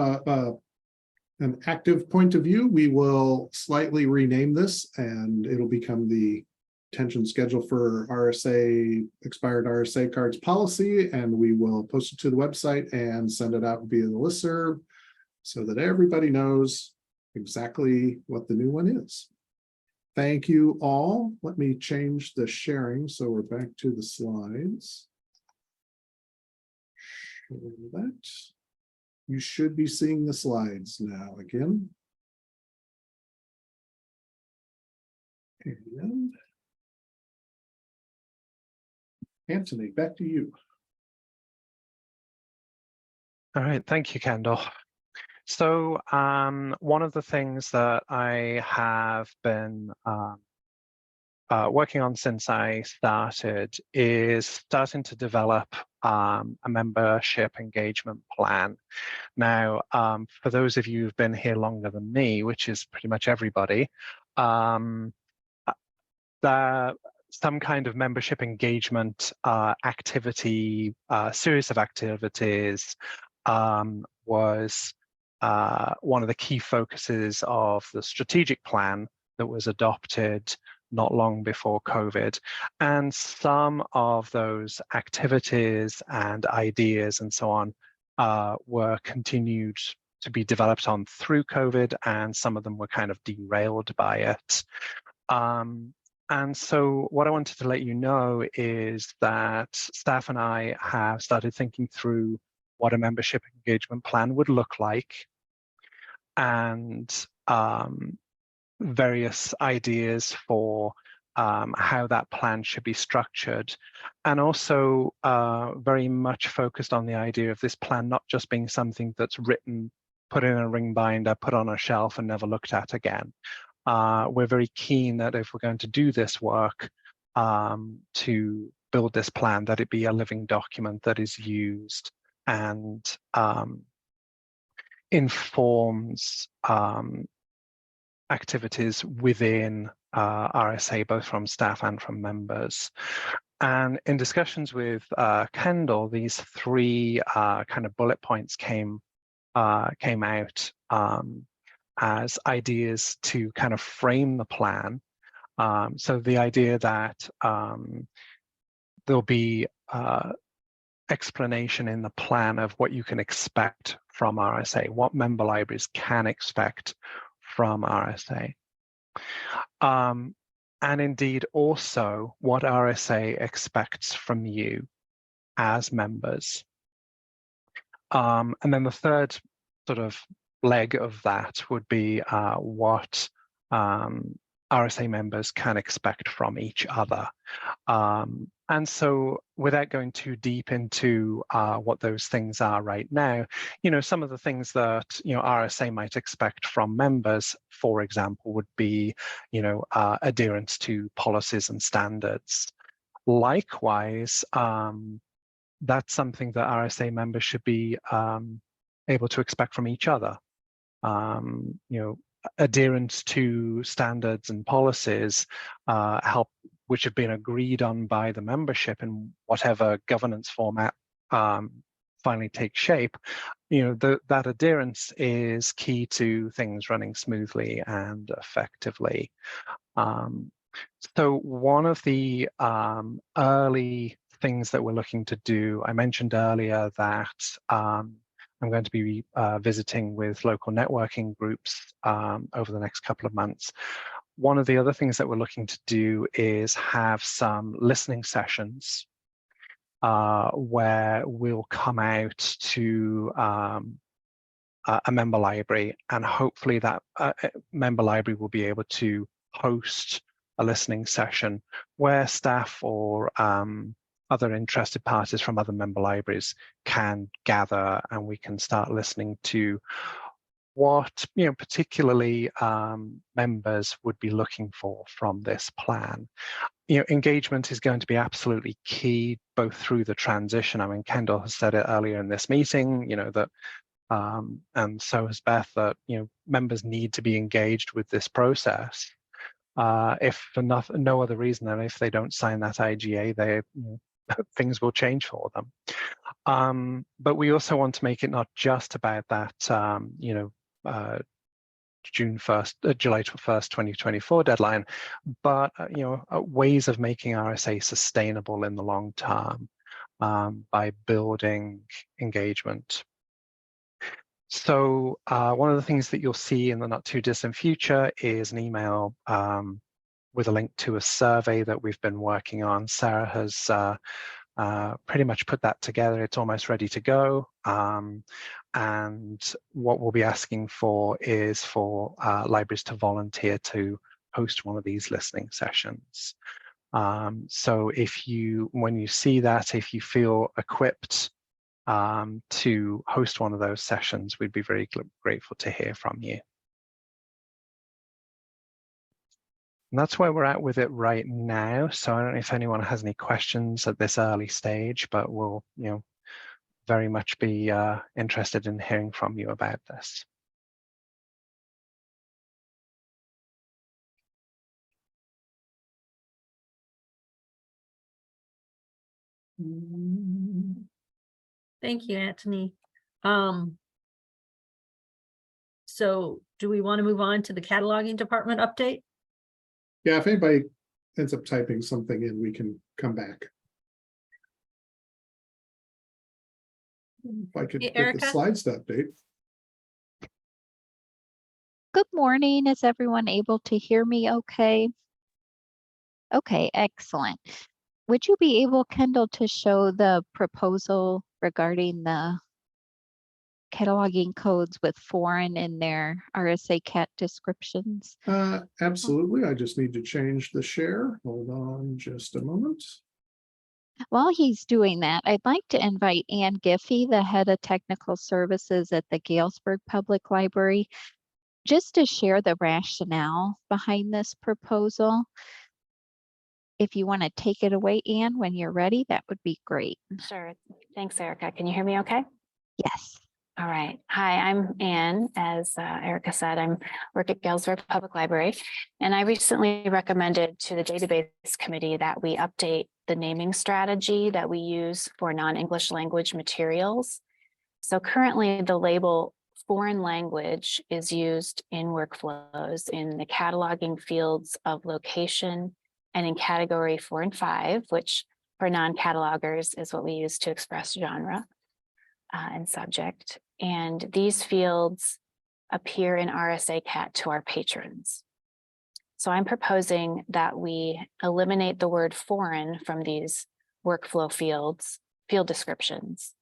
an active point of view, we will slightly rename this and it'll become the retention schedule for RSA, expired RSA cards policy, and we will post it to the website and send it out via the listserv so that everybody knows exactly what the new one is. Thank you all. Let me change the sharing so we're back to the slides. that. You should be seeing the slides now again. And Anthony, back to you. All right, thank you, Kendall. So one of the things that I have been working on since I started is starting to develop a membership engagement plan. Now, for those of you who've been here longer than me, which is pretty much everybody, some kind of membership engagement activity, series of activities was one of the key focuses of the strategic plan that was adopted not long before COVID. And some of those activities and ideas and so on were continued to be developed on through COVID, and some of them were kind of derailed by it. And so what I wanted to let you know is that staff and I have started thinking through what a membership engagement plan would look like, and various ideas for how that plan should be structured, and also very much focused on the idea of this plan not just being something that's written, put in a ring binder, put on a shelf and never looked at again. We're very keen that if we're going to do this work to build this plan, that it be a living document that is used and informs activities within RSA, both from staff and from members. And in discussions with Kendall, these three kind of bullet points came out as ideas to kind of frame the plan. So the idea that there'll be explanation in the plan of what you can expect from RSA, what member libraries can expect from RSA. And indeed also what RSA expects from you as members. And then the third sort of leg of that would be what RSA members can expect from each other. And so without going too deep into what those things are right now, some of the things that, RSA might expect from members, for example, would be, adherence to policies and standards. Likewise, that's something that RSA members should be able to expect from each other. Adherence to standards and policies which have been agreed on by the membership in whatever governance format finally takes shape. That adherence is key to things running smoothly and effectively. So one of the early things that we're looking to do, I mentioned earlier that I'm going to be visiting with local networking groups over the next couple of months. One of the other things that we're looking to do is have some listening sessions where we'll come out to a member library, and hopefully that member library will be able to host a listening session where staff or other interested parties from other member libraries can gather, and we can start listening to what particularly members would be looking for from this plan. Engagement is going to be absolutely key, both through the transition. I mean, Kendall has said it earlier in this meeting, that and so has Beth, that members need to be engaged with this process. If for no other reason than if they don't sign that IGA, things will change for them. But we also want to make it not just about that, July 1st, 2024 deadline, but ways of making RSA sustainable in the long term by building engagement. So one of the things that you'll see in the not too distant future is an email with a link to a survey that we've been working on. Sarah has pretty much put that together. It's almost ready to go. And what we'll be asking for is for libraries to volunteer to host one of these listening sessions. So when you see that, if you feel equipped to host one of those sessions, we'd be very grateful to hear from you. And that's where we're at with it right now. So I don't know if anyone has any questions at this early stage, but we'll, very much be interested in hearing from you about this. Thank you, Anthony. So do we want to move on to the cataloging department update? Yeah, if anybody ends up typing something in, we can come back. If I could get the Erica? slides to update. Good morning. Is everyone able to hear me okay? Okay, excellent. Would you be able, Kendall, to show the proposal regarding the cataloging codes with foreign in their RSA CAT descriptions? Absolutely. I just need to change the share. Hold on just a moment. While he's doing that, I'd like to invite Ann Giffey, the head of technical services at the Galesburg Public Library, just to share the rationale behind this proposal. If you want to take it away, Ann, when you're ready, that would be great. Sure. Thanks, Erica. Can you hear me okay? Yes. All right. Hi, I'm Ann. As Erica said, I work at Galesburg Public Library, and I recently recommended to the database committee that we update the naming strategy that we use for non-English language materials. So currently the label foreign language is used in workflows in the cataloging fields of location and in category 4 and 5, which for non-catalogers is what we use to express genre and subject. And these fields appear in RSA CAT to our patrons. So I'm proposing that we eliminate the word foreign from these workflow fields, field descriptions,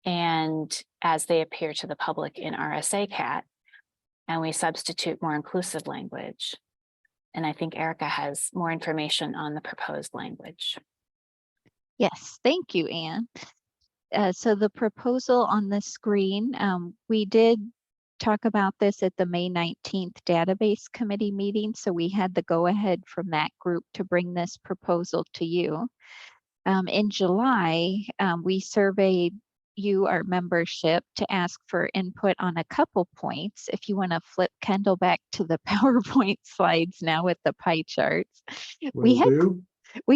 and as they appear to the public in RSA CAT, and we substitute more inclusive language. And I think Erica has more information on the proposed language. Yes, thank you, Ann. So the proposal on the screen, we did talk about this at the May 19th database committee meeting. So we had the go ahead from that group to bring this proposal to you. In July, we surveyed you, our membership, to ask for input on a couple points. If you want to flip Kendall back to the PowerPoint slides now with the pie charts. We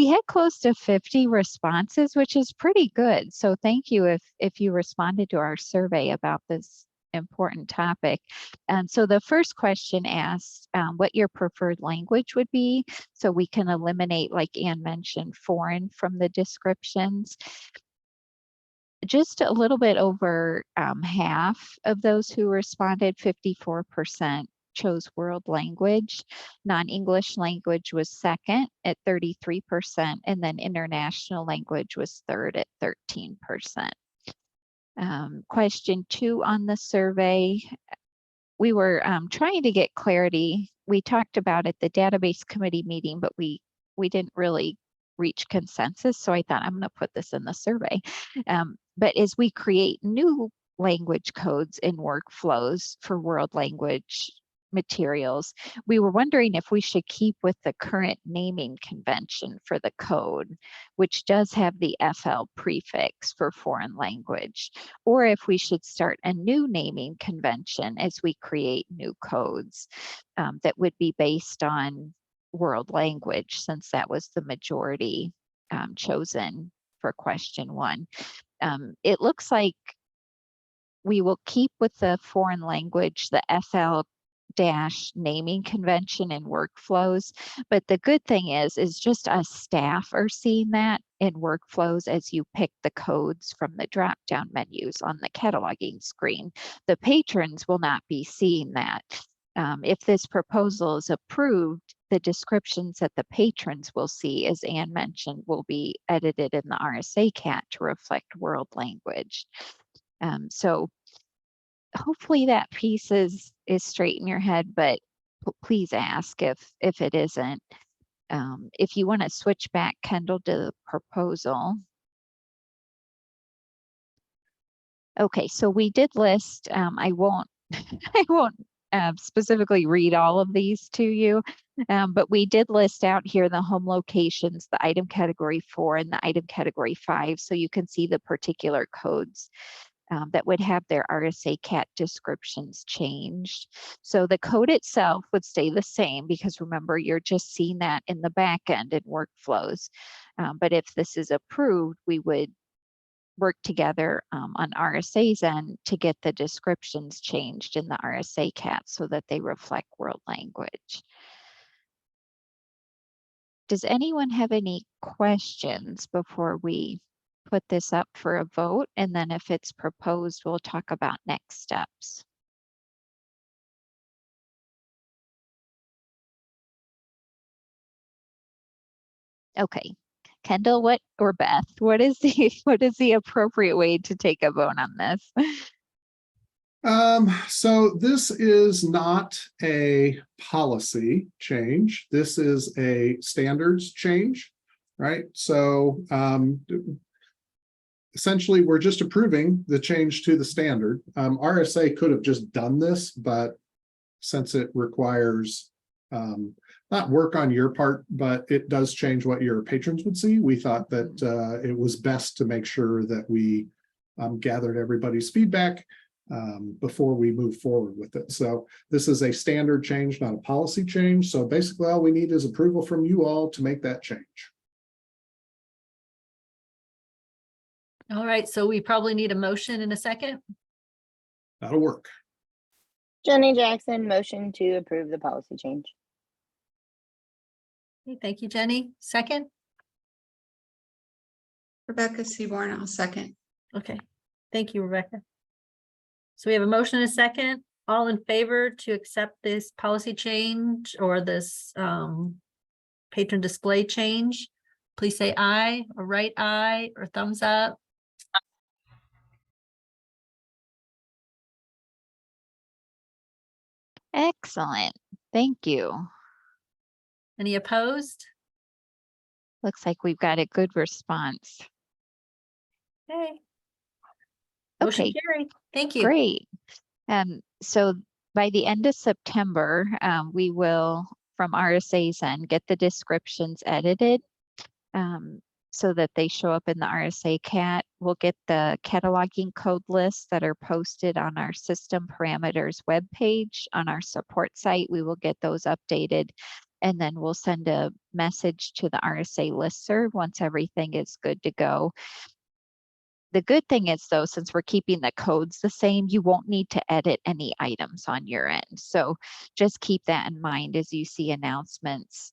had close to 50 responses, which is pretty good. So thank you if you responded to our survey about this important topic. And so the first question asked what your preferred language would be, so we can eliminate, like Ann mentioned, foreign from the descriptions. Just a little bit over half of those who responded, 54%, chose world language. Non-English language was second at 33%, and then international language was third at 13%. Question 2 on the survey, we were trying to get clarity. We talked about at the database committee meeting, but we didn't really reach consensus. So I thought I'm going to put this in the survey. But as we create new language codes in workflows for world language materials, we were wondering if we should keep with the current naming convention for the code, which does have the FL prefix for foreign language, or if we should start a new naming convention as we create new codes that would be based on world language, since that was the majority chosen for question 1. It looks like we will keep with the foreign language, the FL naming convention and workflows. But the good thing is just us staff are seeing that in workflows as you pick the codes from the drop-down menus on the cataloging screen. The patrons will not be seeing that. If this proposal is approved, the descriptions that the patrons will see, as Anne mentioned, will be edited in the RSA CAT to reflect world language. So hopefully that piece is straight in your head, but please ask if it isn't. If you want to switch back, Kendall, to the proposal. Okay, so we did list, I won't specifically read all of these to you, but we did list out here the home locations, the item category 4 and the item category 5, so you can see the particular codes that would have their RSA CAT descriptions changed. So the code itself would stay the same, because remember, you're just seeing that in the back end in workflows. But if this is approved, we would work together on RSA's end to get the descriptions changed in the RSA CAT so that they reflect world language. Does anyone have any questions before we put this up for a vote? And then if it's proposed, we'll talk about next steps. Okay, Kendall, or Beth, what is the appropriate way to take a vote on this? So this is not a policy change. This is a standards change, right? So essentially, we're just approving the change to the standard. RSA could have just done this, but since it requires not work on your part, but it does change what your patrons would see, we thought that it was best to make sure that we gathered everybody's feedback before we move forward with it. So this is a standard change, not a policy change. So basically all we need is approval from you all to make that change. All right, so we probably need a motion in a second. That'll work. Jenny Jackson, motion to approve the policy change. Okay, thank you, Jenny. Second? Rebecca Seaborn, I'll second. Okay, thank you, Rebecca. So we have a motion and a second. All in favor to accept this policy change or this patron display change, please say aye or write aye or thumbs up. Excellent, thank you. Any opposed? Looks like we've got a good response. Okay. Motion carried. Thank you. Great. So by the end of September, we will, from RSA's end, get the descriptions edited so that they show up in the RSA CAT. We'll get the cataloging code lists that are posted on our system parameters webpage on our support site. We will get those updated, and then we'll send a message to the RSA listserv once everything is good to go. The good thing is, though, since we're keeping the codes the same, you won't need to edit any items on your end. So just keep that in mind as you see announcements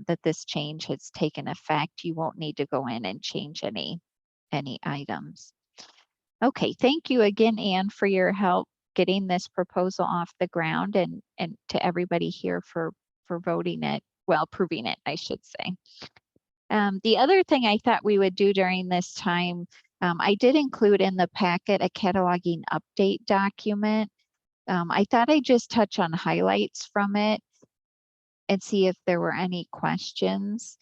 that this change has taken effect. You won't need to go in and change any items. Okay, thank you again, Anne, for your help getting this proposal off the ground, and to everybody here for voting it, well, approving it, I should say. The other thing I thought we would do during this time, I did include in the packet a cataloging update document. I thought I'd just touch on highlights from it and see if there were any questions.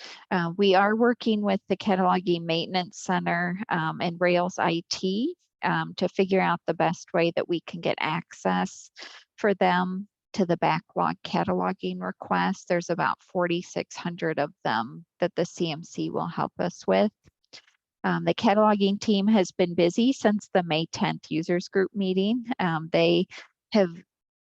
We are working with the Cataloging Maintenance Center and Rails IT to figure out the best way that we can get access for them to the backlog cataloging requests. There's about 4,600 of them that the CMC will help us with. The cataloging team has been busy since the May 10th users group meeting. They have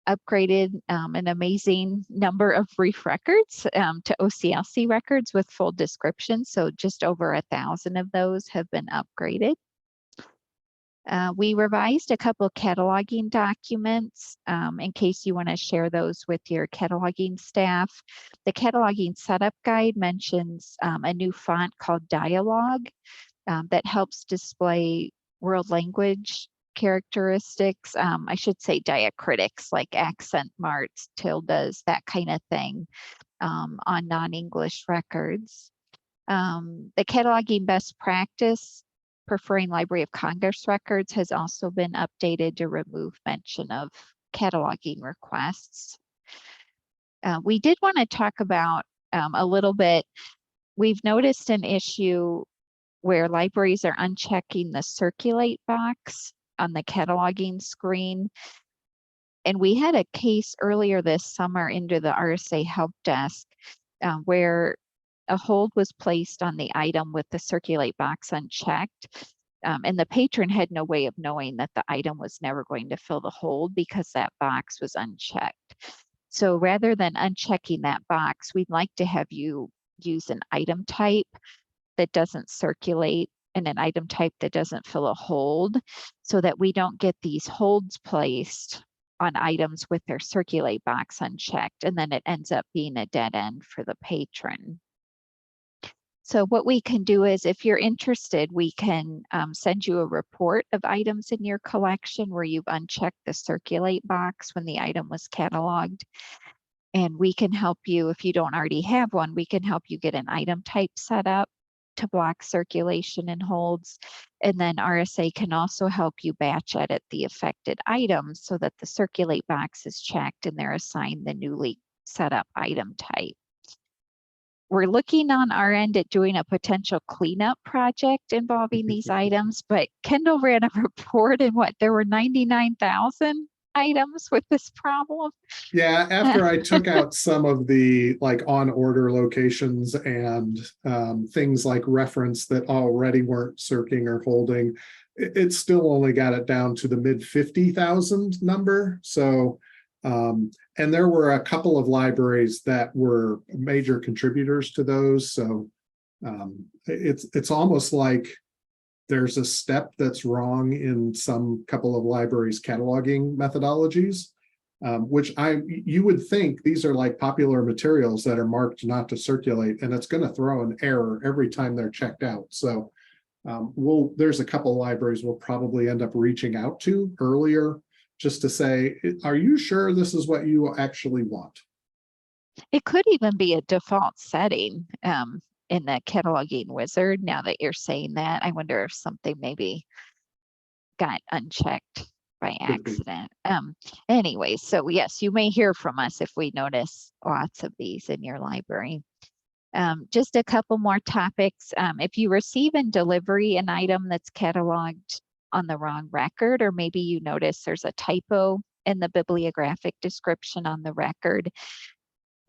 upgraded an amazing number of brief records to OCLC records with full descriptions. So just over 1,000 of those have been upgraded. We revised a couple cataloging documents in case you want to share those with your cataloging staff. The cataloging setup guide mentions a new font called Dialogue that helps display world language characteristics. I should say diacritics like accent marks, tildes, that kind of thing. on non-English records. The cataloging best practice preferring Library of Congress records has also been updated to remove mention of cataloging requests. We did want to talk about a little bit. We've noticed an issue where libraries are unchecking the circulate box on the cataloging screen. And we had a case earlier this summer into the RSA help desk where a hold was placed on the item with the circulate box unchecked. And the patron had no way of knowing that the item was never going to fill the hold because that box was unchecked. So rather than unchecking that box, we'd like to have you use an item type that doesn't circulate and an item type that doesn't fill a hold, so that we don't get these holds placed on items with their circulate box unchecked, and then it ends up being a dead end for the patron. So what we can do is, if you're interested, we can send you a report of items in your collection where you've unchecked the circulate box when the item was cataloged. And we can help you, if you don't already have one, we can help you get an item type set up to block circulation and holds. And then RSA can also help you batch edit the affected items so that the circulate box is checked and they're assigned the newly set up item type. We're looking on our end at doing a potential cleanup project involving these items, but Kendall ran a report and there were 99,000 items with this problem. Yeah, after I took out some of the like on order locations and things like reference that already weren't circling or holding, it still only got it down to the mid 50,000 number. So and there were a couple of libraries that were major contributors to those. So it's almost like there's a step that's wrong in some couple of libraries' cataloging methodologies, which you would think these are like popular materials that are marked not to circulate, and it's going to throw an error every time they're checked out. So there's a couple of libraries we'll probably end up reaching out to earlier just to say, are you sure this is what you actually want? It could even be a default setting in the cataloging wizard. Now that you're saying that, I wonder if something maybe got unchecked by accident. Anyway, so yes, you may hear from us if we notice lots of these in your library. Just a couple more topics. If you receive in delivery an item that's cataloged on the wrong record, or maybe you notice there's a typo in the bibliographic description on the record,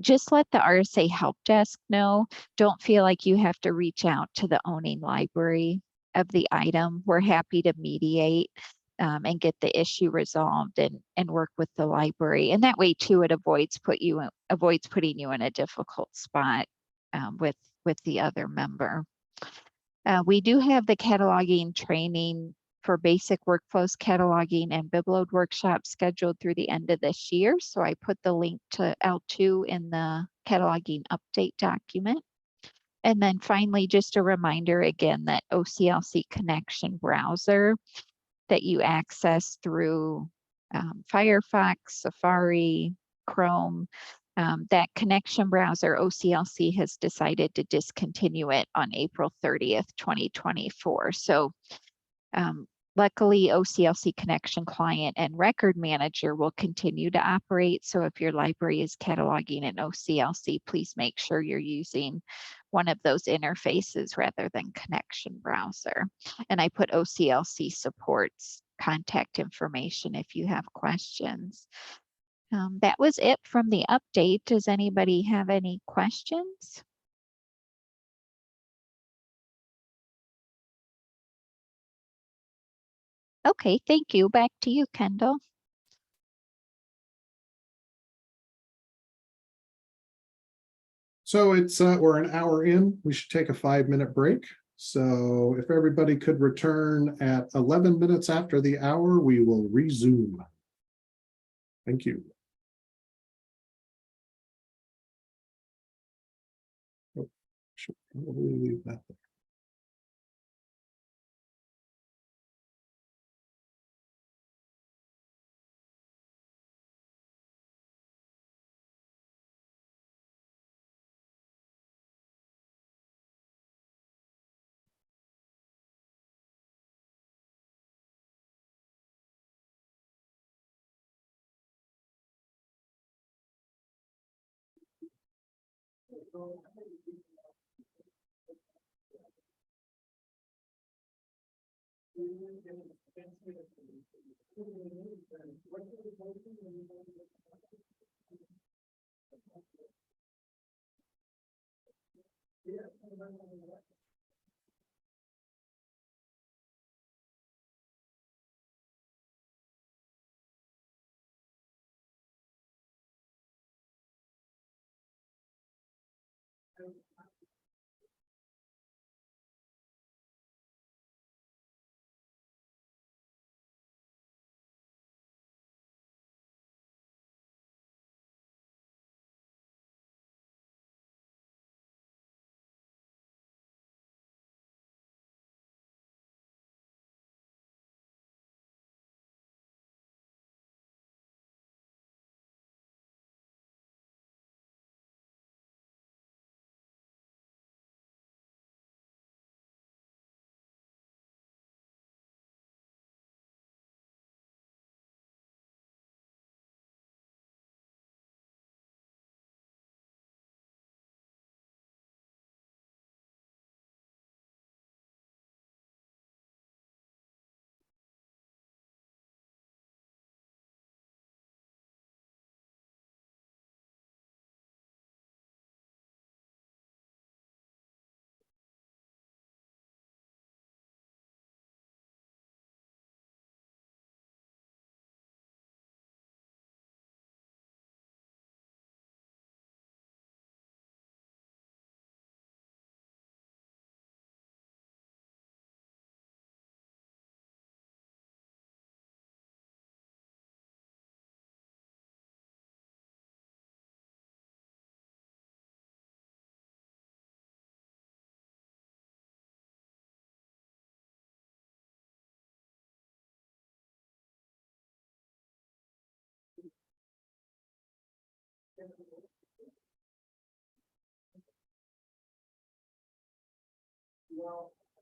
just let the RSA help desk know. Don't feel like you have to reach out to the owning library of the item. We're happy to mediate and get the issue resolved and work with the library. And that way too, it avoids putting you in a difficult spot with the other member. We do have the cataloging training for basic workflows cataloging and BibLoad workshops scheduled through the end of this year. So I put the link to L2 in the cataloging update document. And then finally, just a reminder again that OCLC connection browser that you access through Firefox, Safari, Chrome, that connection browser, OCLC has decided to discontinue it on April 30th, 2024. So luckily, OCLC Connection Client and Record Manager will continue to operate. So if your library is cataloging in OCLC, please make sure you're using one of those interfaces rather than Connection Browser. And I put OCLC supports contact information if you have questions. That was it from the update. Does anybody have any questions? Okay, thank you. Back to you, Kendall. So we're an hour in. We should take a 5-minute break. So if everybody could return at 11 minutes after the hour, we will resume. Thank you. Oh, should probably leave that there. Well,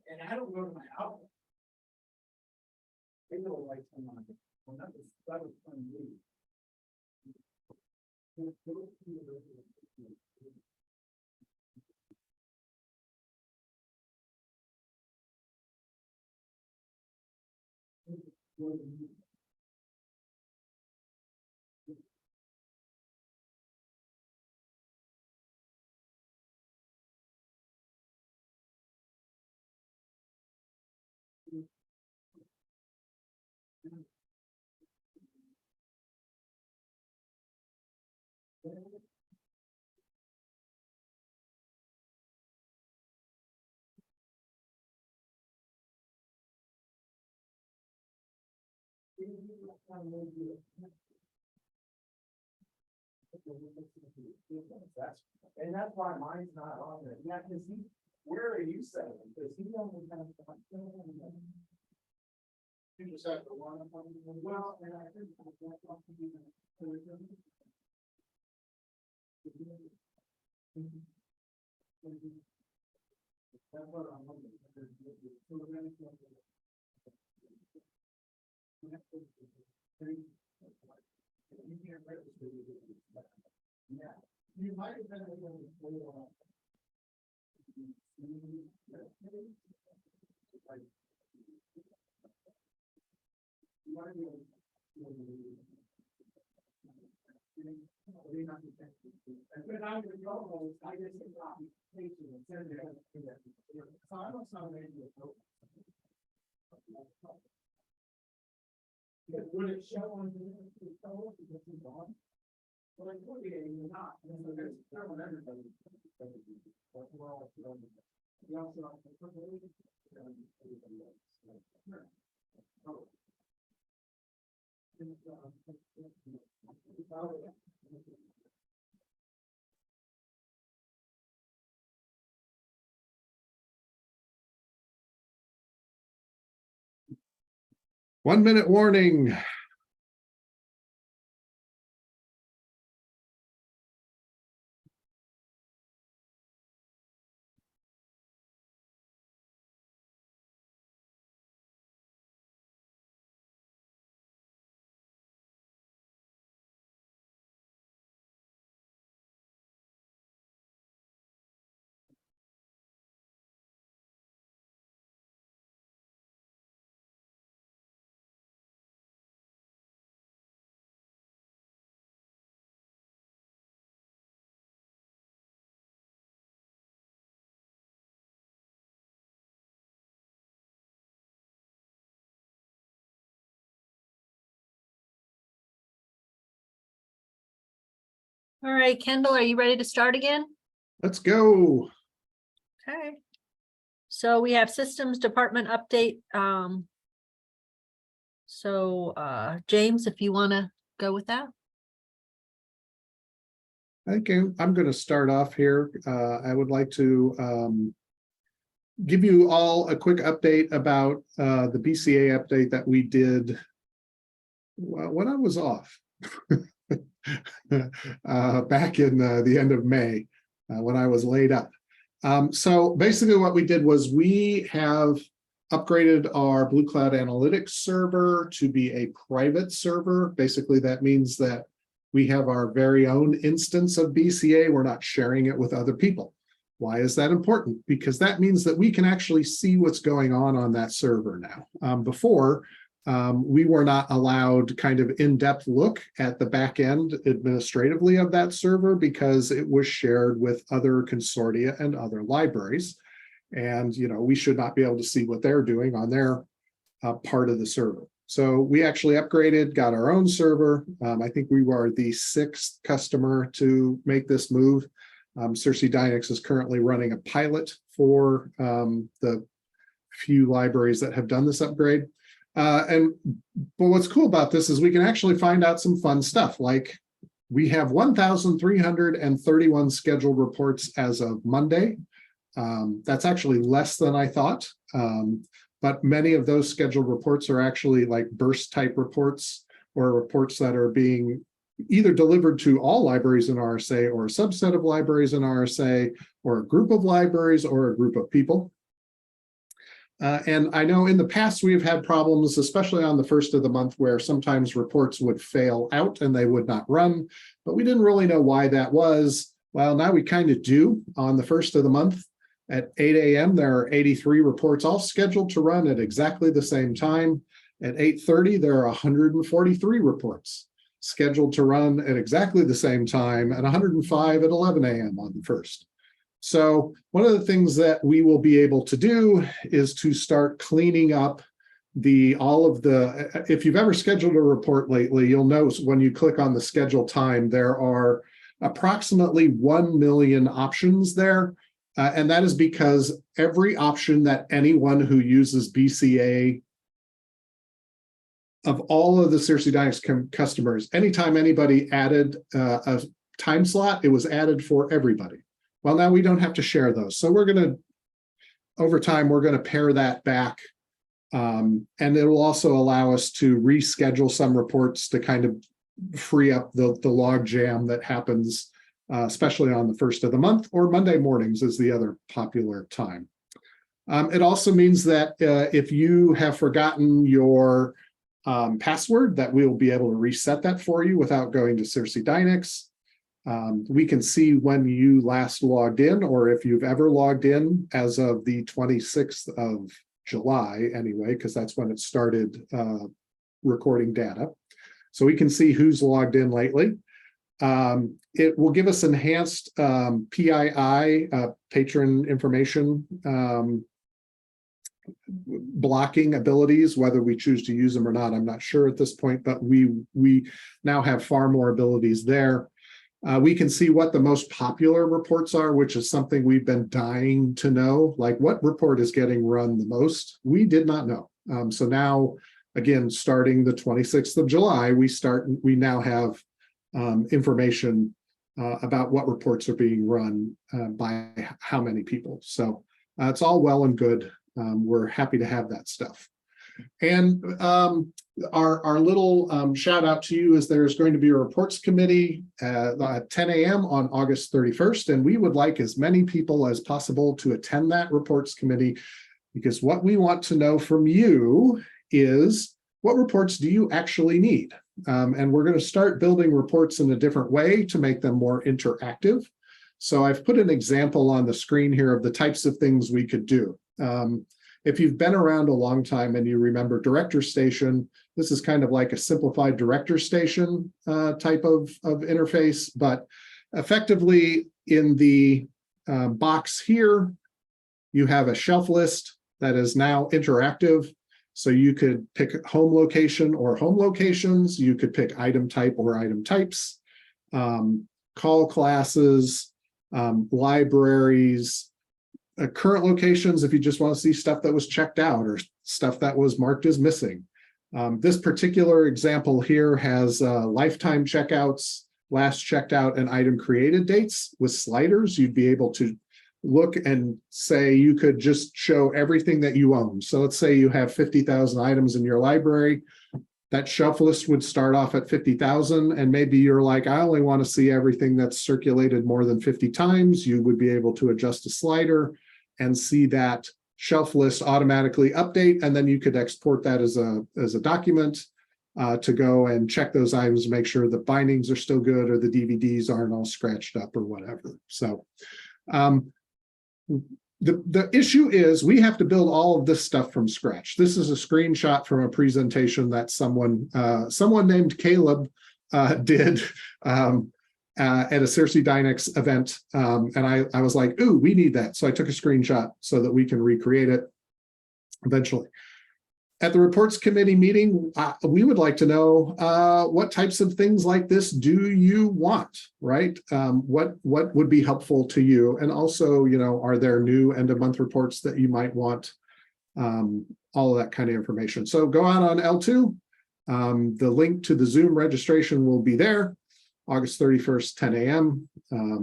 and I don't go to my outlet. They go like someone. Well, that was fun to read. And that's why mine's not on there. Yeah, because where are you setting? Because he only has. You just have to one of them. Well, and I think. That's what I'm looking yeah, you might have been able to pull and when I'm with y'all, I get some documentation and send it. So I don't sound maybe because would it show on the photo because it's on? Well, it could be, you're not. And so there's throwing everybody. But we're all throwing. We also have to put it One minute warning. All right, Kendall, are you ready to start again? Let's go. Okay. So we have systems department update. James, if you want to go with that. I think I'm going to start off here. I would like to give you all a quick update about the BCA update that we did when I was off back in the end of May when I was laid up. So basically what we did was we have upgraded our Blue Cloud Analytics server to be a private server. Basically, that means that we have our very own instance of BCA. We're not sharing it with other people. Why is that important? Because that means that we can actually see what's going on that server now. Before, we were not allowed kind of in-depth look at the back end administratively of that server because it was shared with other consortia and other libraries. And, we should not be able to see what they're doing on their part of the server. So we actually upgraded, got our own server. I think we were the 6th customer to make this move. Cersei Dynex is currently running a pilot for the few libraries that have done this upgrade. But what's cool about this is we can actually find out some fun stuff. Like we have 1,331 scheduled reports as of Monday. That's actually less than I thought. But many of those scheduled reports are actually like burst type reports or reports that are being either delivered to all libraries in RSA or a subset of libraries in RSA or a group of libraries or a group of people. And I know in the past we've had problems, especially on the first of the month, where sometimes reports would fail out and they would not run, but we didn't really know why that was. Well, now we kind of do. On the first of the month at 8 a.m., there are 83 reports all scheduled to run at exactly the same time. At 8:30, there are 143 reports scheduled to run at exactly the same time, and 105 at 11 a.m. on the first. So one of the things that we will be able to do is to start cleaning up if you've ever scheduled a report lately, you'll notice when you click on the schedule time, there are approximately 1 million options there. And that is because every option that anyone who uses BCA of all of the Cersei Dynex customers, anytime anybody added a time slot, it was added for everybody. Well, now we don't have to share those. So over time, we're going to pare that back. And it will also allow us to reschedule some reports to kind of free up the log jam that happens, especially on the first of the month, or Monday mornings is the other popular time. It also means that if you have forgotten your password, that we will be able to reset that for you without going to Cersei Dynex. We can see when you last logged in, or if you've ever logged in as of the 26th of July anyway, because that's when it started recording data. So we can see who's logged in lately. It will give us enhanced PII, patron information blocking abilities, whether we choose to use them or not. I'm not sure at this point, but we now have far more abilities there. We can see what the most popular reports are, which is something we've been dying to know, like what report is getting run the most. We did not know. So now, again, starting the 26th of July, we now have information about what reports are being run by how many people. So it's all well and good. We're happy to have that stuff. And our little shout out to you is there's going to be a reports committee at 10 a.m. on August 31st. And we would like as many people as possible to attend that reports committee, because what we want to know from you is what reports do you actually need? And we're going to start building reports in a different way to make them more interactive. So I've put an example on the screen here of the types of things we could do. If you've been around a long time and you remember Director Station, this is kind of like a simplified Director Station type of interface, but effectively in the box here, you have a shelf list that is now interactive. So you could pick home location or home locations. You could pick item type or item types. call classes, libraries, current locations if you just want to see stuff that was checked out or stuff that was marked as missing. This particular example here has lifetime checkouts, last checked out, and item created dates with sliders. You'd be able to look and say you could just show everything that you own. So let's say you have 50,000 items in your library. That shelf list would start off at 50,000, and maybe you're like, I only want to see everything that's circulated more than 50 times. You would be able to adjust a slider and see that shelf list automatically update, and then you could export that as a document to go and check those items, make sure the bindings are still good or the DVDs aren't all scratched up or whatever. So the issue is we have to build all of this stuff from scratch. This is a screenshot from a presentation that someone named Caleb did at a Circe Dynex event. And I was like, ooh, we need that. So I took a screenshot so that we can recreate it eventually. At the reports committee meeting, we would like to know what types of things like this do you want, right? What would be helpful to you? And also, are there new end of month reports that you might want? All of that kind of information. So go out on L2. The link to the Zoom registration will be there, August 31st, 10 a.m.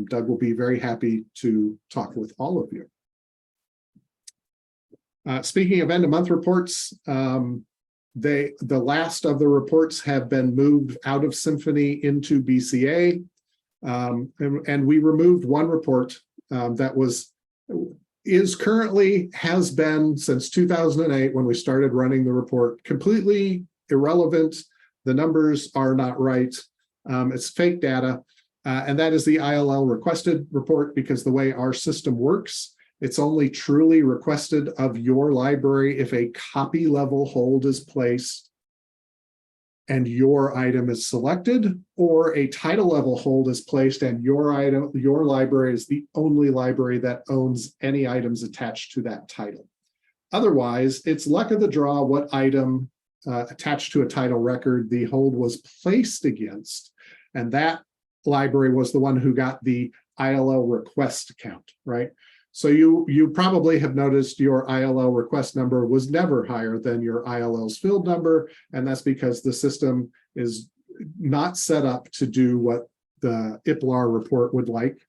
Doug will be very happy to talk with all of you. Speaking of end of month reports, the last of the reports have been moved out of Symphony into BCA. And we removed one report that has been since 2008 when we started running the report, completely irrelevant. The numbers are not right. It's fake data. And that is the ILL requested report, because the way our system works, it's only truly requested of your library if a copy level hold is placed and your item is selected, or a title level hold is placed and your library is the only library that owns any items attached to that title. Otherwise, it's luck of the draw what item attached to a title record the hold was placed against, and that library was the one who got the ILL request count, right? So you probably have noticed your ILL request number was never higher than your ILL's filled number, and that's because the system is not set up to do what the IPLAR report would like.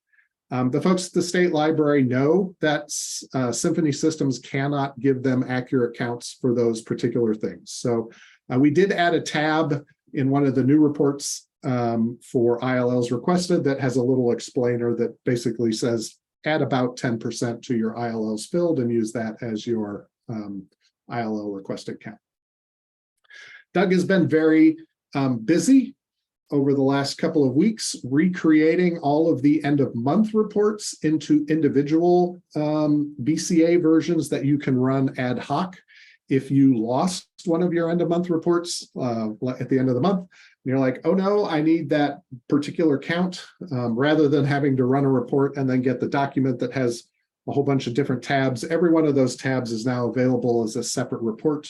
The folks at the state library know that Symphony systems cannot give them accurate counts for those particular things. So we did add a tab in one of the new reports for ILLs requested that has a little explainer that basically says, add about 10% to your ILLs filled and use that as your ILL requested count. Doug has been very busy over the last couple of weeks recreating all of the end of month reports into individual BCA versions that you can run ad hoc. If you lost one of your end of month reports at the end of the month, and you're like, oh no, I need that particular count, rather than having to run a report and then get the document that has a whole bunch of different tabs. Every one of those tabs is now available as a separate report.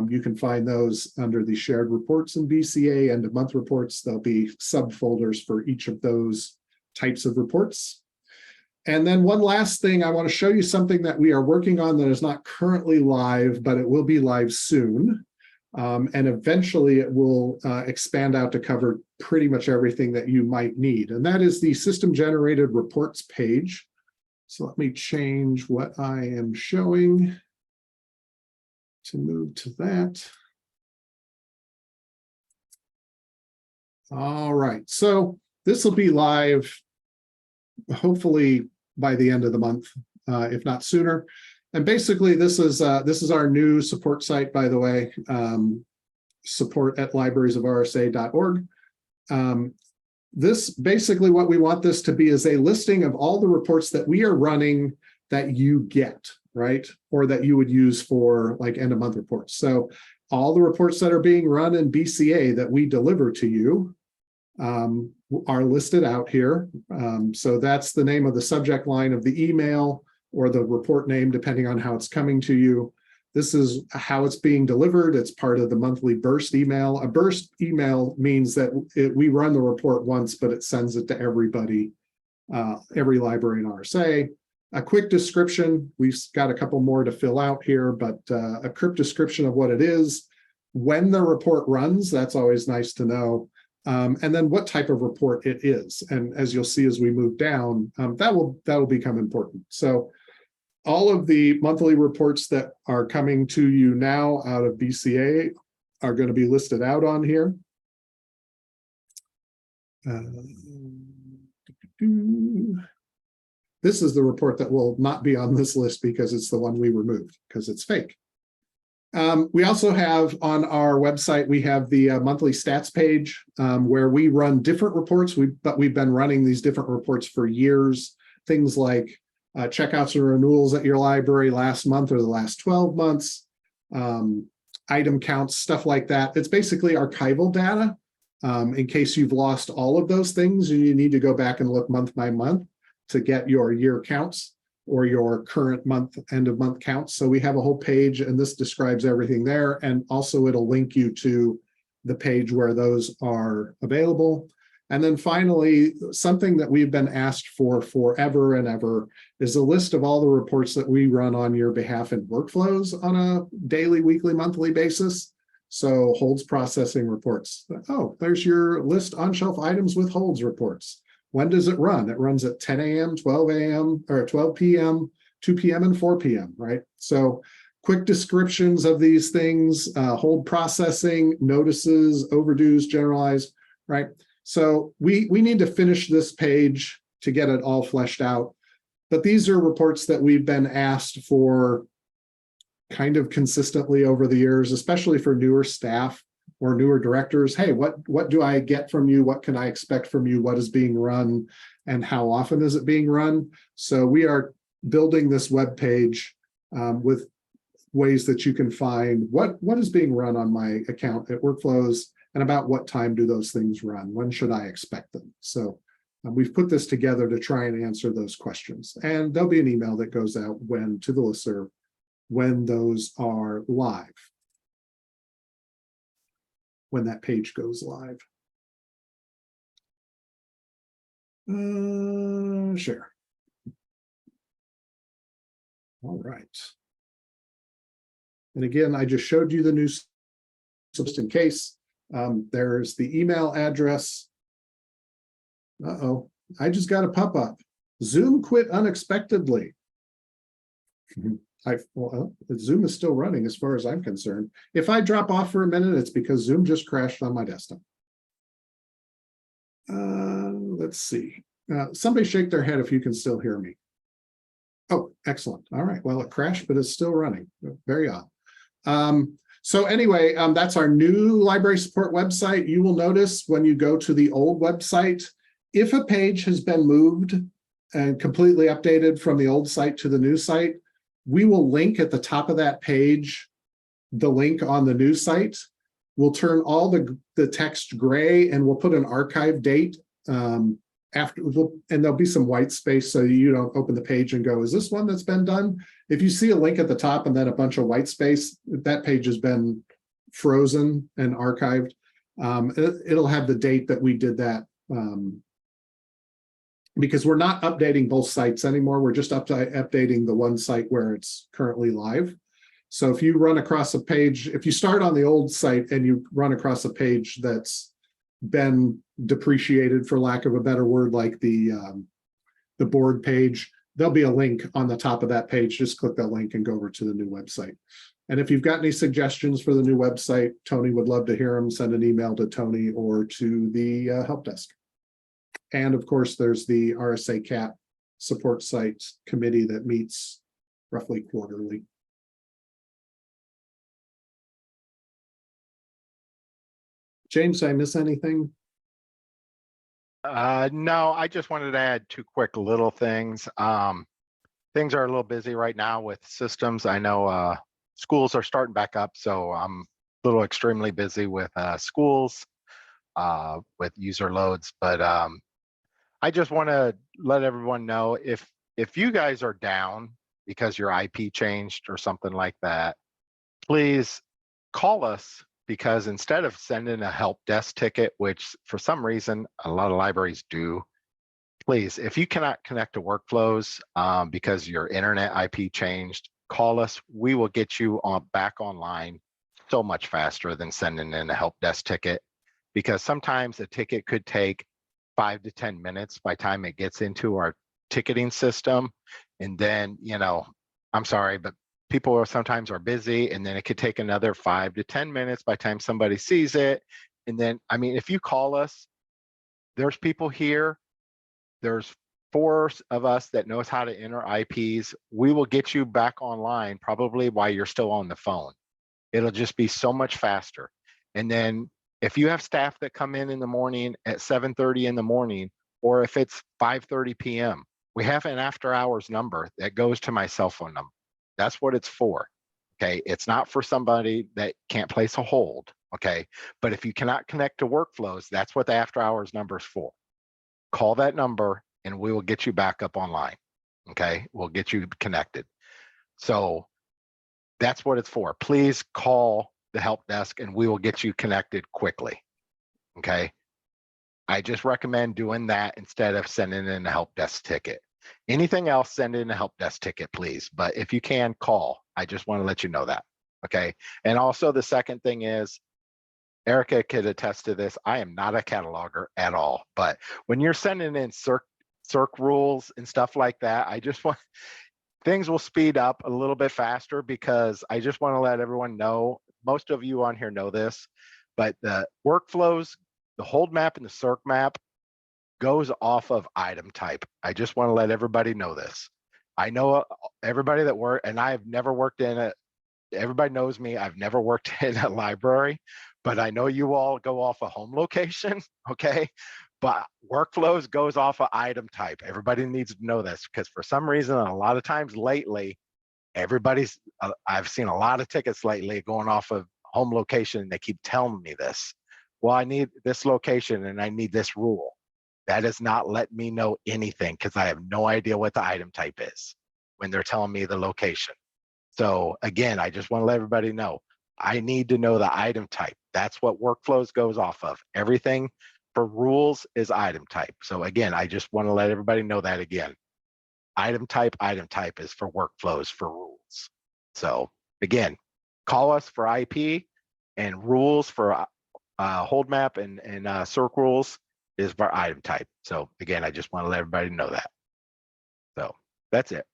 You can find those under the shared reports in BCA end of month reports. There'll be subfolders for each of those types of reports. And then one last thing, I want to show you something that we are working on that is not currently live, but it will be live soon. And eventually it will expand out to cover pretty much everything that you might need. And that is the system generated reports page. So let me change what I am showing to move to that. All right, so this will be live hopefully by the end of the month, if not sooner. And basically this is our new support site, by the way, support@librariesofrsa.org. This basically what we want this to be is a listing of all the reports that we are running that you get, right? Or that you would use for like end of month reports. So all the reports that are being run in BCA that we deliver to you are listed out here. So that's the name of the subject line of the email or the report name, depending on how it's coming to you. This is how it's being delivered. It's part of the monthly burst email. A burst email means that we run the report once, but it sends it to everybody, every library in RSA. A quick description. We've got a couple more to fill out here, but a quick description of what it is. When the report runs, that's always nice to know. And then what type of report it is. And as you'll see as we move down, that will become important. So all of the monthly reports that are coming to you now out of BCA are going to be listed out on here. This is the report that will not be on this list because it's the one we removed because it's fake. We also have on our website, we have the monthly stats page where we run different reports, but we've been running these different reports for years. Things like checkouts and renewals at your library last month or the last 12 months, item counts, stuff like that. It's basically archival data in case you've lost all of those things and you need to go back and look month by month to get your year counts or your current month, end of month counts. So we have a whole page and this describes everything there. And also it'll link you to the page where those are available. And then finally, something that we've been asked for forever and ever is a list of all the reports that we run on your behalf in workflows on a daily, weekly, monthly basis. So holds processing reports. Oh, there's your list on shelf items with holds reports. When does it run? It runs at 10 a.m., 12 a.m., or 12 p.m., 2 p.m., and 4 p.m., right? So quick descriptions of these things, hold processing, notices, overdues, generalized, right? So we need to finish this page to get it all fleshed out. But these are reports that we've been asked for kind of consistently over the years, especially for newer staff or newer directors. Hey, what do I get from you? What can I expect from you? What is being run and how often is it being run? So we are building this web page with ways that you can find what is being run on my account at Workflows and about what time do those things run? When should I expect them? So we've put this together to try and answer those questions. And there'll be an email that goes out to the listserv when those are live. When that page goes live. Share. All right. And again, I just showed you the new, just in case. There's the email address. Uh-oh, I just got a pop-up. Zoom quit unexpectedly. Well, Zoom is still running as far as I'm concerned. If I drop off for a minute, it's because Zoom just crashed on my desktop. Let's see. Somebody shake their head if you can still hear me. Oh, excellent. All right. Well, it crashed, but it's still running. Very odd. So anyway, that's our new library support website. You will notice when you go to the old website, if a page has been moved and completely updated from the old site to the new site, we will link at the top of that page, the link on the new site. We'll turn all the text gray and we'll put an archive date after, and there'll be some white space so you don't open the page and go, is this one that's been done? If you see a link at the top and then a bunch of white space, that page has been frozen and archived. It'll have the date that we did that because we're not updating both sites anymore. We're just updating the one site where it's currently live. So if you run across a page, if you start on the old site and you run across a page that's been depreciated, for lack of a better word, like the board page, there'll be a link on the top of that page. Just click that link and go over to the new website. And if you've got any suggestions for the new website, Tony would love to hear them. Send an email to Tony or to the help desk. And of course, there's the RSA CAT support site committee that meets roughly quarterly. James, did I miss anything? No, I just wanted to add two quick little things. Things are a little busy right now with systems. I know schools are starting back up, so I'm a little extremely busy with schools, with user loads. But I just want to let everyone know if you guys are down because your IP changed or something like that, please call us, because instead of sending a help desk ticket, which for some reason a lot of libraries do, please, if you cannot connect to workflows because your internet IP changed, call us. We will get you back online so much faster than sending in a help desk ticket, because sometimes a ticket could take 5 to 10 minutes by the time it gets into our ticketing system. And then, you know, I'm sorry, but people are sometimes busy, and then it could take another 5 to 10 minutes by the time somebody sees it. And then, I mean, if you call us, there's people here, there's 4 of us that knows how to enter IPs. We will get you back online probably while you're still on the phone. It'll just be so much faster. And then if you have staff that come in the morning at 7:30 in the morning, or if it's 5:30 p.m., we have an after hours number that goes to my cell phone number. That's what it's for. Okay. It's not for somebody that can't place a hold. Okay. But if you cannot connect to workflows, that's what the after hours number is for. Call that number and we will get you back up online. Okay. We'll get you connected. So that's what it's for. Please call the help desk and we will get you connected quickly. Okay. I just recommend doing that instead of sending in a help desk ticket. Anything else, send in a help desk ticket, please. But if you can, call. I just want to let you know that. Okay. And also the second thing is, Erica could attest to this. I am not a cataloger at all, but when you're sending in circ rules and stuff like that, I just want, things will speed up a little bit faster, because I just want to let everyone know, most of you on here know this, but the workflows, the hold map and the circ map goes off of item type. I just want to let everybody know this. I know everybody that work, and I've never worked in it. Everybody knows me. I've never worked in a library, but I know you all go off a home location, okay? But workflows goes off of item type. Everybody needs to know this, because for some reason, a lot of times lately, I've seen a lot of tickets lately going off of home location, and they keep telling me this. Well, I need this location and I need this rule. That is not letting me know anything, because I have no idea what the item type is when they're telling me the location. So again, I just want to let everybody know, I need to know the item type. That's what workflows goes off of. Everything for rules is item type. So again, I just want to let everybody know that again. Item type is for workflows, for rules. So again, call us for IP, and rules for hold map and circ rules is for item type. So again, I just want to let everybody know that. So that's it.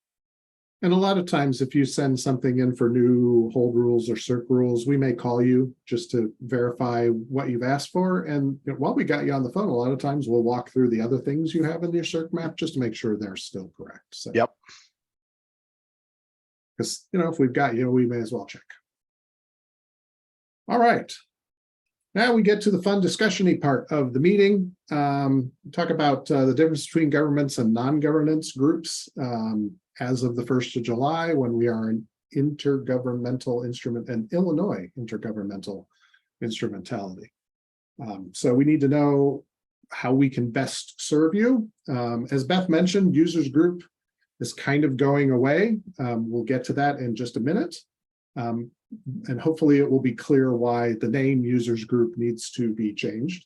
And a lot of times, if you send something in for new hold rules or circ rules, we may call you just to verify what you've asked for. And while we got you on the phone, a lot of times we'll walk through the other things you have in your circ map just to make sure they're still correct. So, yep. Because, you know, if we've got you, we may as well check. All right. Now we get to the fun discussion-y part of the meeting. Talk about the difference between governments and non-governance groups. As of the 1st of July, when we are an intergovernmental instrument and Illinois intergovernmental instrumentality. So we need to know how we can best serve you. As Beth mentioned, users group is kind of going away. We'll get to that in just a minute. And hopefully it will be clear why the name users group needs to be changed.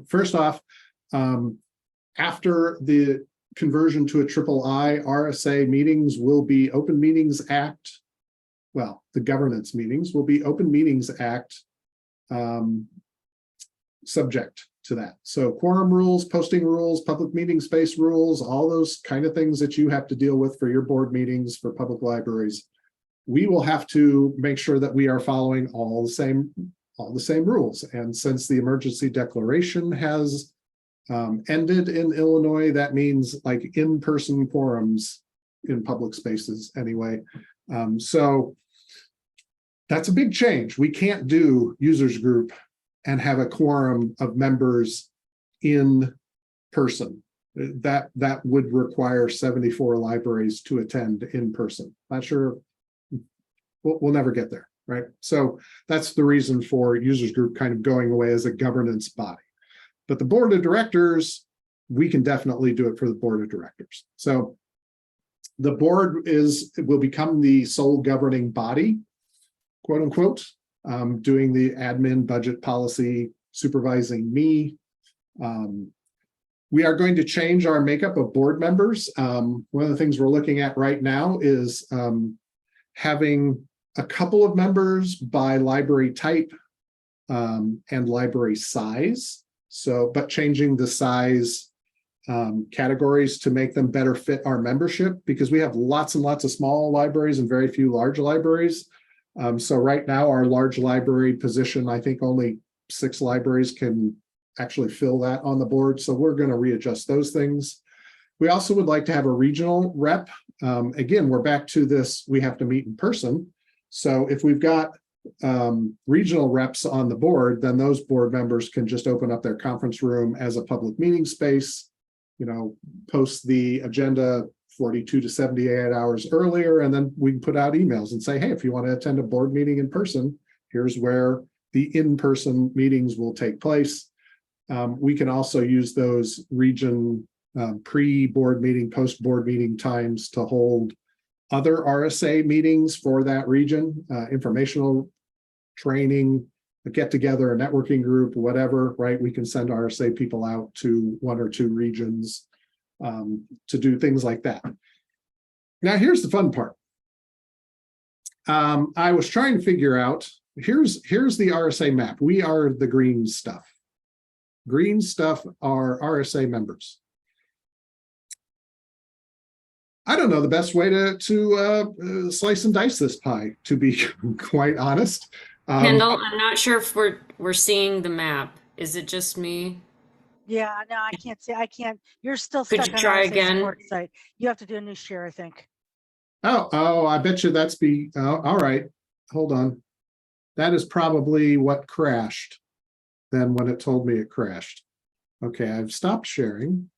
First off, after the conversion to a III, RSA meetings will be Open Meetings Act. Well, the governance meetings will be Open Meetings Act subject to that. So quorum rules, posting rules, public meeting space rules, all those kind of things that you have to deal with for your board meetings for public libraries. We will have to make sure that we are following all the same rules. And since the emergency declaration has ended in Illinois, that means like in-person quorums in public spaces anyway. So that's a big change. We can't do users group and have a quorum of members in person. That would require 74 libraries to attend in person. Not sure, we'll never get there, right? So that's the reason for users group kind of going away as a governance body. But the board of directors, we can definitely do it for the board of directors. So the board will become the sole governing body quote unquote, doing the admin, budget, policy, supervising me. We are going to change our makeup of board members. One of the things we're looking at right now is having a couple of members by library type and library size. So, but changing the size categories to make them better fit our membership, because we have lots and lots of small libraries and very few large libraries. So right now, our large library position, I think only 6 libraries can actually fill that on the board. So we're going to readjust those things. We also would like to have a regional rep. Again, we're back to this, we have to meet in person. So if we've got regional reps on the board, then those board members can just open up their conference room as a public meeting space, you know, post the agenda 42 to 78 hours earlier, and then we can put out emails and say, hey, if you want to attend a board meeting in person, here's where the in-person meetings will take place. We can also use those region pre-board meeting, post-board meeting times to hold other RSA meetings for that region, informational training, a get-together, a networking group, whatever, right? We can send RSA people out to 1 or 2 regions to do things like that. Now, here's the fun part. I was trying to figure out, here's the RSA map. We are the green stuff. Green stuff are RSA members. I don't know the best way to slice and dice this pie, to be quite honest. Kendall, I'm not sure if we're seeing the map. Is it just me? Yeah, no, I can't see. I can't. You're still Could stuck you on try RSA again? support site. You have to do a new share, I think. Oh, I bet you that's all right. Hold on. That is probably what crashed then when it told me it crashed. Okay, I've stopped sharing.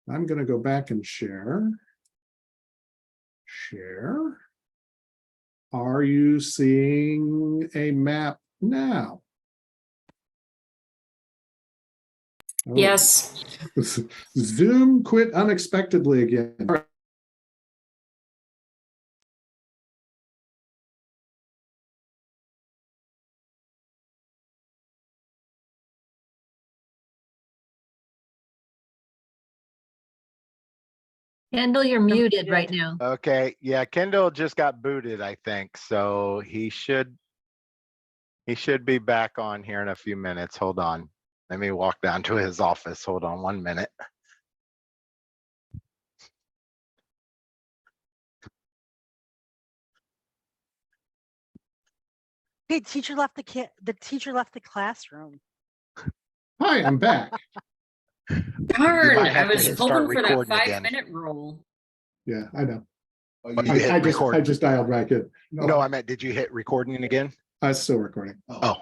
I'm going to go back and share. Share. Are you seeing a map now? Oh. Yes. Zoom quit unexpectedly again. All right. Kendall, you're muted right now. Okay, yeah, Kendall just got booted, I think, so he should be back on here in a few minutes. Hold on. Let me walk down to his office. Hold on 1 minute. Hey, teacher left the teacher left the classroom. Hi, I'm back. Darn, might I have to was hit hoping start for that recording again. 5-minute rule. Yeah, I know. Oh, you hit I record. just dialed back in. No, I meant, did you hit recording again? I'm still recording. Oh,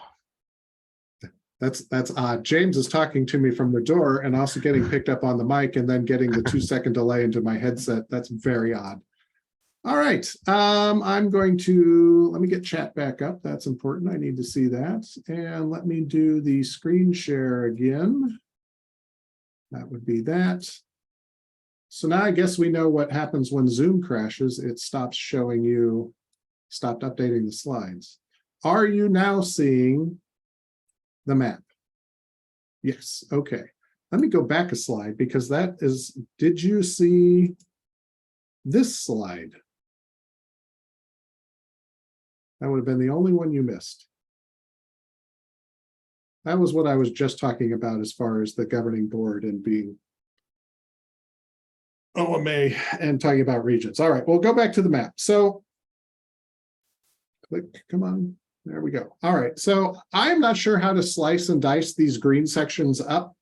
That's odd. James is talking to me from the door and also getting picked up on the mic and then getting the 2-second delay into my headset. That's very odd. All right. I'm going to, let me get chat back up. That's important. I need to see that. And let me do the screen share again. That would be that. So now I guess we know what happens when Zoom crashes. It stops showing you, stopped updating the slides. Are you now seeing the map? Yes, okay. Let me go back a slide because that is, did you see this slide? That would have been the only one you missed. That was what I was just talking about as far as the governing board and being OMA and talking about regions. All right, we'll go back to the map. So click, come on, there we go. All right, so I'm not sure how to slice and dice these green sections up.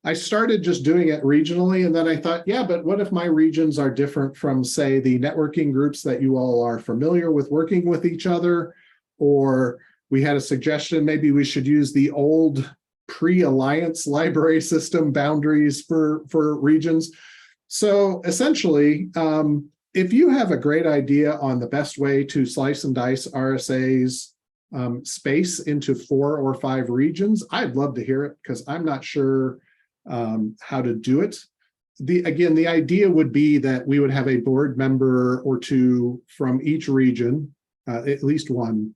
I started just doing it regionally, and then I thought, yeah, but what if my regions are different from, say, the networking groups that you all are familiar with working with each other? Or we had a suggestion, maybe we should use the old pre-alliance library system boundaries for regions. So essentially, if you have a great idea on the best way to slice and dice RSA's space into 4 or 5 regions, I'd love to hear it because I'm not sure how to do it. Again, the idea would be that we would have a board member or 2 from each region, at least one,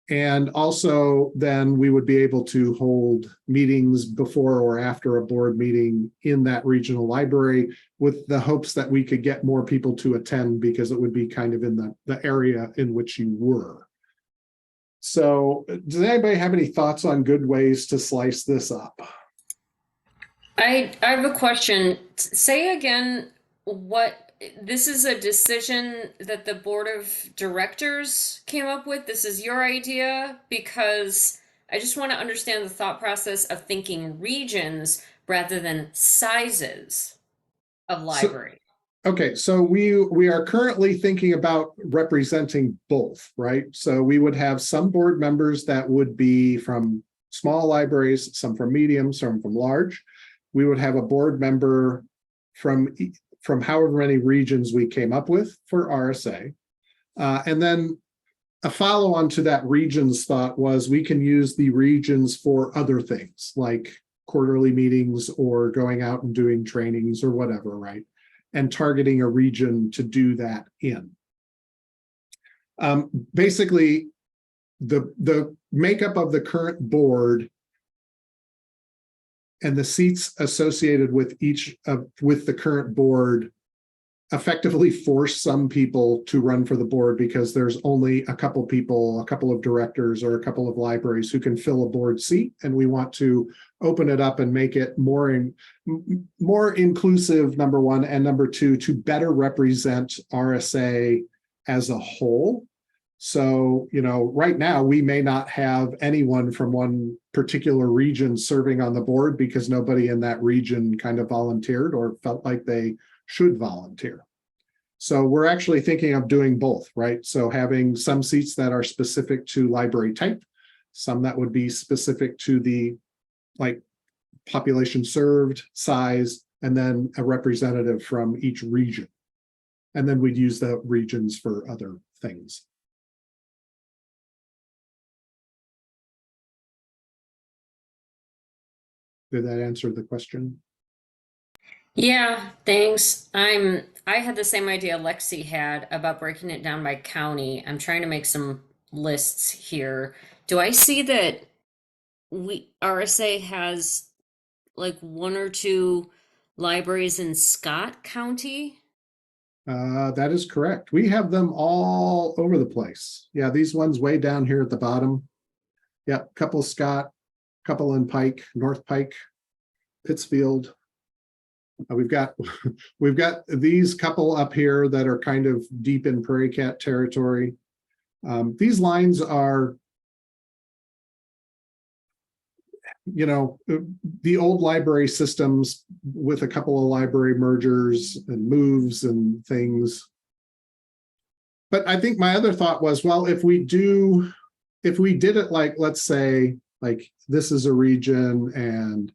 And also then we would be able to hold meetings before or after a board meeting in that regional library with the hopes that we could get more people to attend because it would be kind of in the area in which you were. So does anybody have any thoughts on good ways to slice this up? I have a question. Say again, this is a decision that the board of directors came up with? This is your idea? Because I just want to understand the thought process of thinking regions rather than sizes of library. Okay, so we are currently thinking about representing both, right? So we would have some board members that would be from small libraries, some from medium, some from large. We would have a board member from however many regions we came up with for RSA. And then a follow-on to that regions thought was we can use the regions for other things like quarterly meetings or going out and doing trainings or whatever, right? And targeting a region to do that in. Basically, the makeup of the current board and the seats associated with with the current board effectively force some people to run for the board because there's only a couple people, a couple of directors or a couple of libraries who can fill a board seat, and we want to open it up and make it more inclusive, number one, and number two, to better represent RSA as a whole. So, right now we may not have anyone from one particular region serving on the board because nobody in that region kind of volunteered or felt like they should volunteer. So we're actually thinking of doing both, right? So having some seats that are specific to library type, some that would be specific to the population served, size, and then a representative from each region. And then we'd use the regions for other things. Did that answer the question? Yeah, thanks. I had the same idea Lexi had about breaking it down by county. I'm trying to make some lists here. Do I see that RSA has like one or two libraries in Scott County? That is correct. We have them all over the place. Yeah, these ones way down here at the bottom. Yeah, couple Scott, couple in Pike, North Pike, Pittsfield. We've got these couple up here that are kind of deep in Prairie Cat territory. These lines are, the old library systems with a couple of library mergers and moves and things. But I think my other thought was, well, if we did it like, let's say, like this is a region and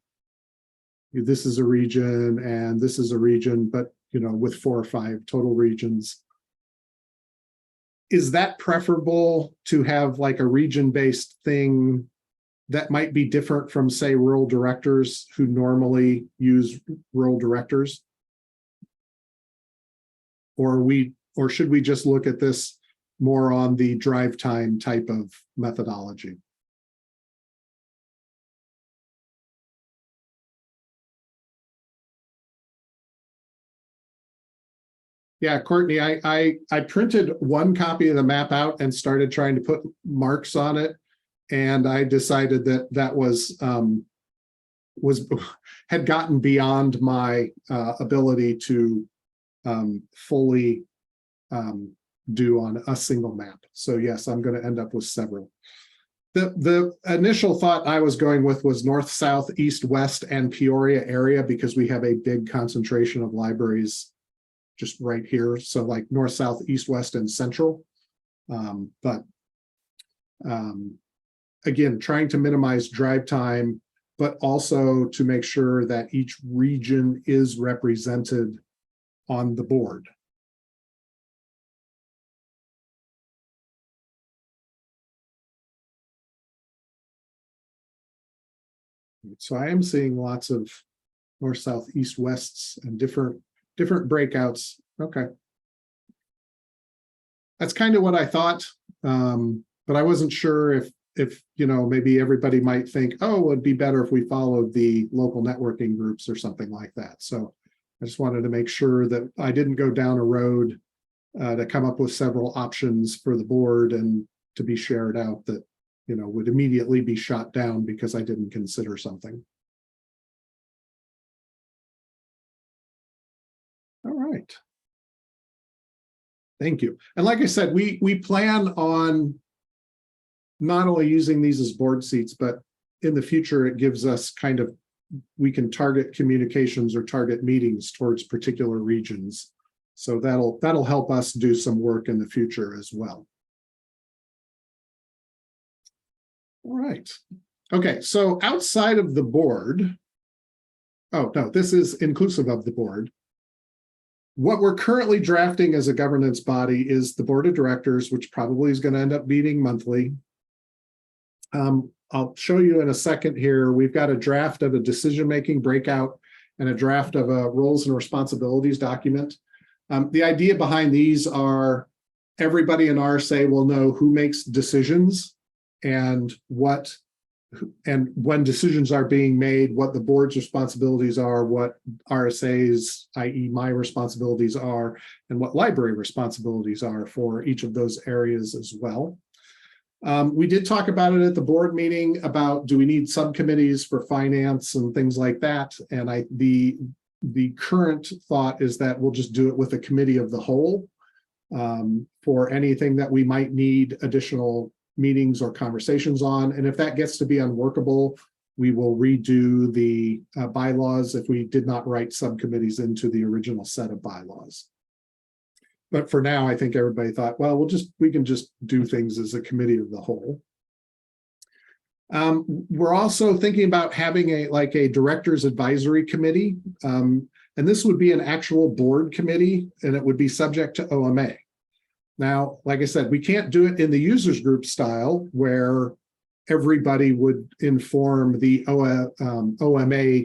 this is a region and this is a region, but with 4 or 5 total regions. Is that preferable to have like a region-based thing that might be different from, say, rural directors who normally use rural directors? Or should we just look at this more on the drive time type of methodology? Yeah, Courtney, I printed one copy of the map out and started trying to put marks on it. And I decided that was had gotten beyond my ability to fully do on a single map. So yes, I'm going to end up with several. The initial thought I was going with was north, south, east, west, and Peoria area because we have a big concentration of libraries just right here. So like north, south, east, west, and central. Again, trying to minimize drive time, but also to make sure that each region is represented on the board. So I am seeing lots of north, south, east, wests and different breakouts. Okay. That's kind of what I thought. But I wasn't sure if maybe everybody might think, oh, it'd be better if we followed the local networking groups or something like that. So I just wanted to make sure that I didn't go down a road to come up with several options for the board and to be shared out that, would immediately be shot down because I didn't consider something. All right. Thank you. And like I said, we plan on not only using these as board seats, but in the future, it gives us we can target communications or target meetings towards particular regions. So that'll help us do some work in the future as well. All right. Okay, so outside of the board, oh no, this is inclusive of the board. What we're currently drafting as a governance body is the board of directors, which probably is going to end up meeting monthly. I'll show you in a second here. We've got a draft of a decision-making breakout and a draft of a roles and responsibilities document. The idea behind these are everybody in RSA will know who makes decisions and when decisions are being made, what the board's responsibilities are, what RSA's, i.e. my responsibilities are, and what library responsibilities are for each of those areas as well. We did talk about it at the board meeting about do we need subcommittees for finance and things like that. And the current thought is that we'll just do it with a committee of the whole for anything that we might need additional meetings or conversations on. And if that gets to be unworkable, we will redo the bylaws if we did not write subcommittees into the original set of bylaws. But for now, I think everybody thought, well, we can just do things as a committee of the whole. We're also thinking about having a director's advisory committee. And this would be an actual board committee, and it would be subject to OMA. Now, like I said, we can't do it in the users group style where everybody would inform the OMA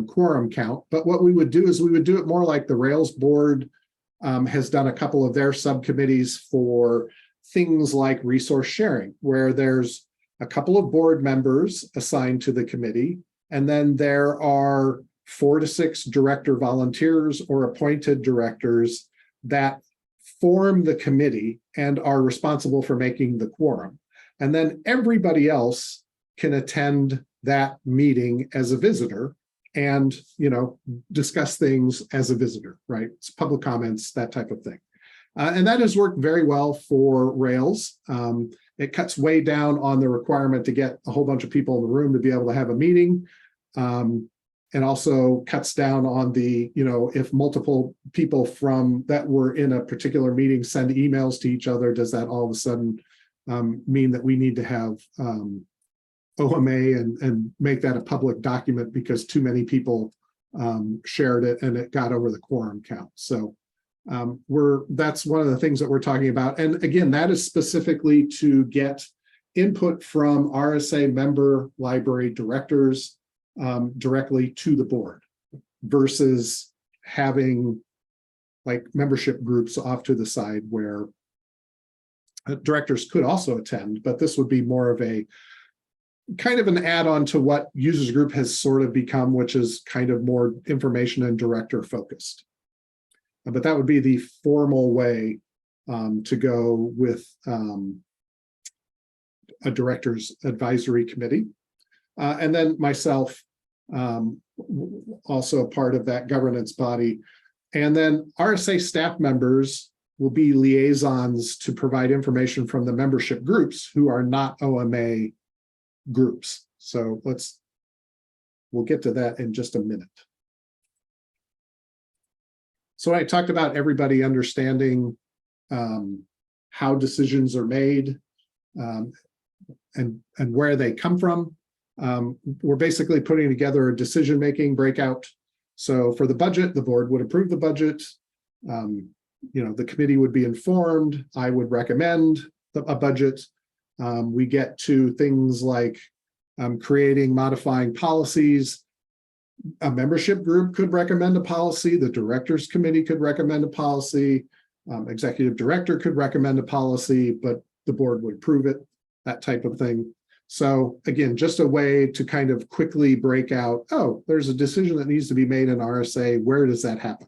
quorum count. But what we would do is we would do it more like the Rails board has done a couple of their subcommittees for things like resource sharing, where there's a couple of board members assigned to the committee, and then there are 4 to 6 director volunteers or appointed directors that form the committee and are responsible for making the quorum. And then everybody else can attend that meeting as a visitor and, discuss things as a visitor, right? It's public comments, that type of thing. And that has worked very well for Rails. It cuts way down on the requirement to get a whole bunch of people in the room to be able to have a meeting. And also cuts down on the, if multiple people from that were in a particular meeting send emails to each other, does that all of a sudden mean that we need to have OMA and make that a public document because too many people shared it and it got over the quorum count. So that's one of the things that we're talking about. And again, that is specifically to get input from RSA member library directors directly to the board versus having membership groups off to the side where directors could also attend, but this would be more of a kind of an add-on to what users group has sort of become, which is kind of more information and director focused. But that would be the formal way to go with a director's advisory committee. And then myself, also part of that governance body. And then RSA staff members will be liaisons to provide information from the membership groups who are not OMA groups. So we'll get to that in just a minute. So I talked about everybody understanding how decisions are made and where they come from. We're basically putting together a decision-making breakout. So for the budget, the board would approve the budget. The committee would be informed. I would recommend a budget. We get to things like creating, modifying policies. A membership group could recommend a policy. The directors committee could recommend a policy. Executive director could recommend a policy, but the board would approve it. that type of thing. So again, just a way to kind of quickly break out, oh, there's a decision that needs to be made in RSA. Where does that happen?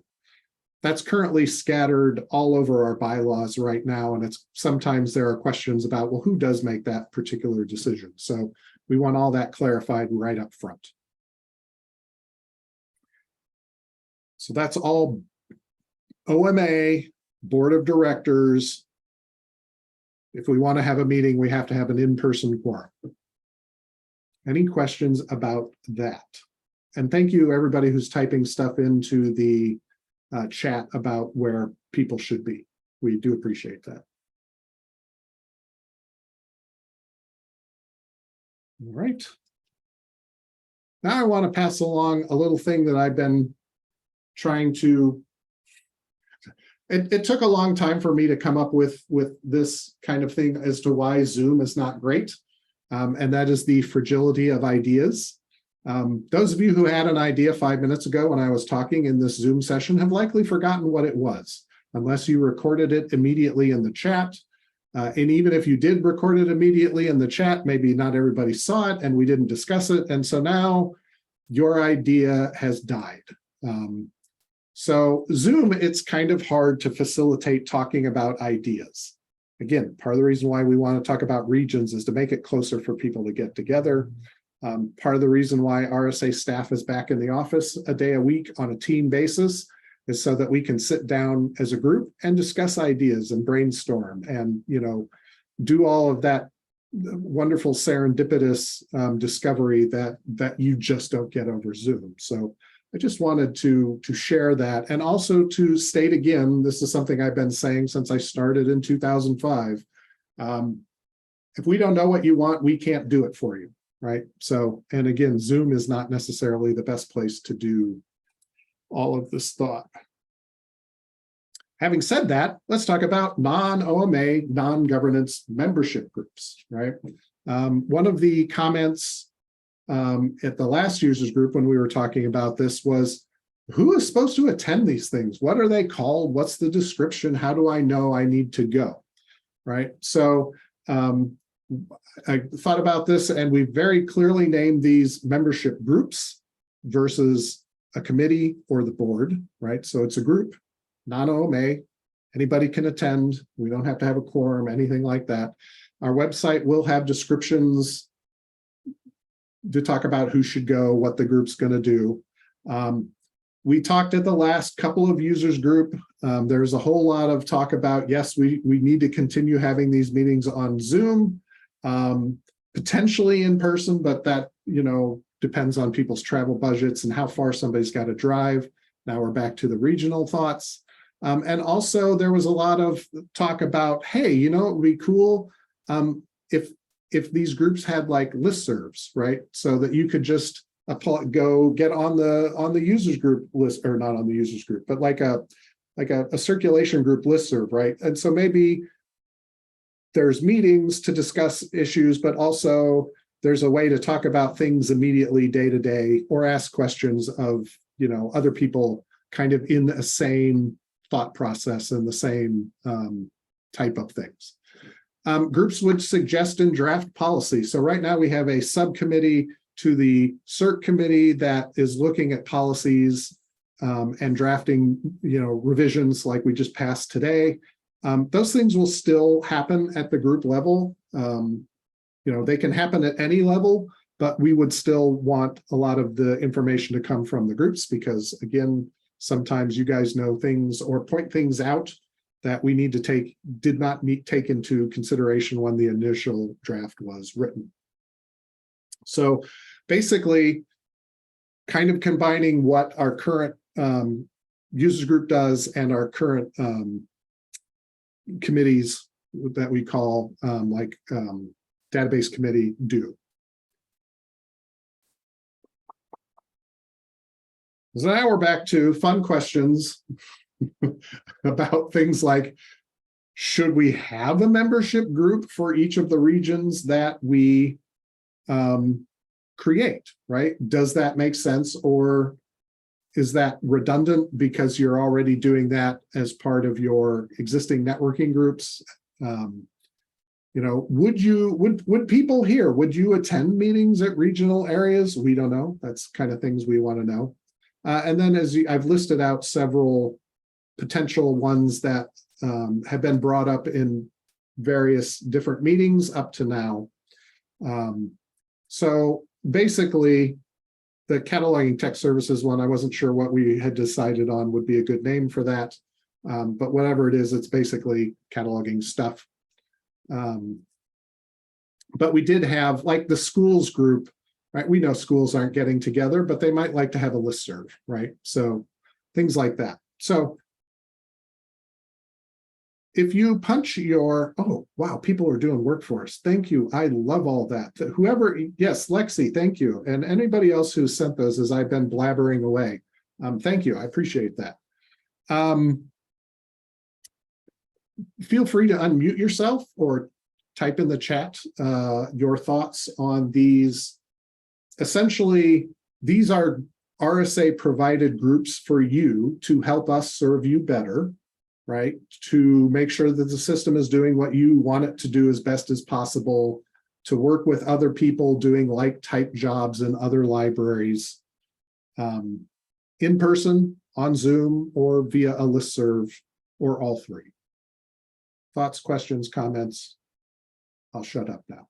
That's currently scattered all over our bylaws right now. And it's sometimes there are questions about, well, who does make that particular decision? So we want all that clarified right up front. So that's all OMA, Board of Directors. If we want to have a meeting, we have to have an in-person quorum. Any questions about that? And thank you, everybody who's typing stuff into the chat about where people should be. We do appreciate that. All right. Now I want to pass along a little thing that I've been trying to. It took a long time for me to come up with this kind of thing as to why Zoom is not great. And that is the fragility of ideas. Those of you who had an idea 5 minutes ago when I was talking in this Zoom session have likely forgotten what it was, unless you recorded it immediately in the chat. And even if you did record it immediately in the chat, maybe not everybody saw it and we didn't discuss it. And so now your idea has died. So Zoom, it's kind of hard to facilitate talking about ideas. Again, part of the reason why we want to talk about regions is to make it closer for people to get together. Part of the reason why RSA staff is back in the office a day a week on a team basis is so that we can sit down as a group and discuss ideas and brainstorm and, you know, do all of that wonderful serendipitous discovery that you just don't get over Zoom. So I just wanted to share that, and also to state again, this is something I've been saying since I started in 2005. If we don't know what you want, we can't do it for you, right? So, and again, Zoom is not necessarily the best place to do all of this thought. Having said that, let's talk about non-OMA, non-governance membership groups, right? One of the comments at the last users group when we were talking about this was, who is supposed to attend these things? What are they called? What's the description? How do I know I need to go, right? So I thought about this, and we very clearly named these membership groups versus a committee or the board, right? So it's a group, non-OMA, anybody can attend. We don't have to have a quorum, anything like that. Our website will have descriptions to talk about who should go, what the group's going to do. We talked at the last couple of users group. There's a whole lot of talk about, yes, we need to continue having these meetings on Zoom, potentially in person, but that, you know, depends on people's travel budgets and how far somebody's got to drive. Now we're back to the regional thoughts. And also there was a lot of talk about, hey, you know, it would be cool if these groups had like listservs, right? So that you could just go get on the users group list, or not on the users group, but like a circulation group listserv, right? And so maybe there's meetings to discuss issues, but also there's a way to talk about things immediately day to day, or ask questions of, you know, other people kind of in the same thought process and the same type of things. Groups would suggest and draft policy. So right now we have a subcommittee to the CERT committee that is looking at policies and drafting, you know, revisions like we just passed today. Those things will still happen at the group level. You know, they can happen at any level, but we would still want a lot of the information to come from the groups because, again, sometimes you guys know things or point things out that we need to did not take into consideration when the initial draft was written. So basically, kind of combining what our current users group does and our current committees that we call database committee do. So now we're back to fun questions about things like, should we have a membership group for each of the regions that we create, right? Does that make sense, or is that redundant because you're already doing that as part of your existing networking groups? You know, would people here, would you attend meetings at regional areas? We don't know. That's kind of things we want to know. And then I've listed out several potential ones that have been brought up in various different meetings up to now. So basically, the cataloging tech services one, I wasn't sure what we had decided on would be a good name for that. But whatever it is, it's basically cataloging stuff. But we did have, like, the schools group, right? We know schools aren't getting together, but they might like to have a listserv, right? So things like that. So if you punch your, oh, wow, people are doing work for us. Thank you. I love all that. Whoever, yes, Lexi, thank you. And anybody else who sent those as I've been blabbering away. Thank you. I appreciate that. Feel free to unmute yourself or type in the chat your thoughts on these. Essentially, these are RSA provided groups for you to help us serve you better, right? To make sure that the system is doing what you want it to do as best as possible, to work with other people doing like type jobs in other libraries, in person, on Zoom, or via a listserv, or all three. Thoughts, questions, comments? I'll shut up now.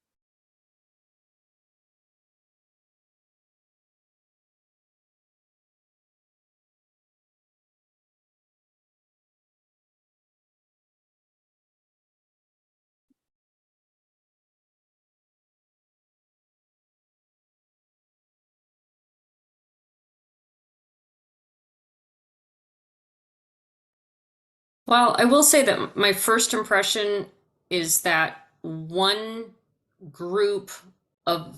Well, I will say that my first impression is that one group of,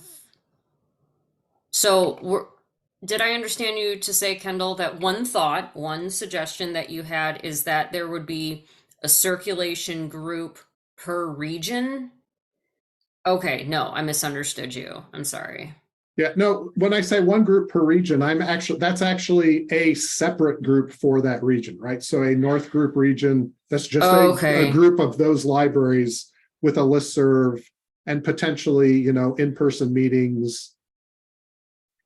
did I understand you to say, Kendall, that one suggestion that you had is that there would be a circulation group per region? Okay, no, I misunderstood you. I'm sorry. Yeah, no, when I say one group per region, that's actually a separate group for that region, right? So a North group region, that's just a group of those libraries with a listserv and potentially, you know, in-person meetings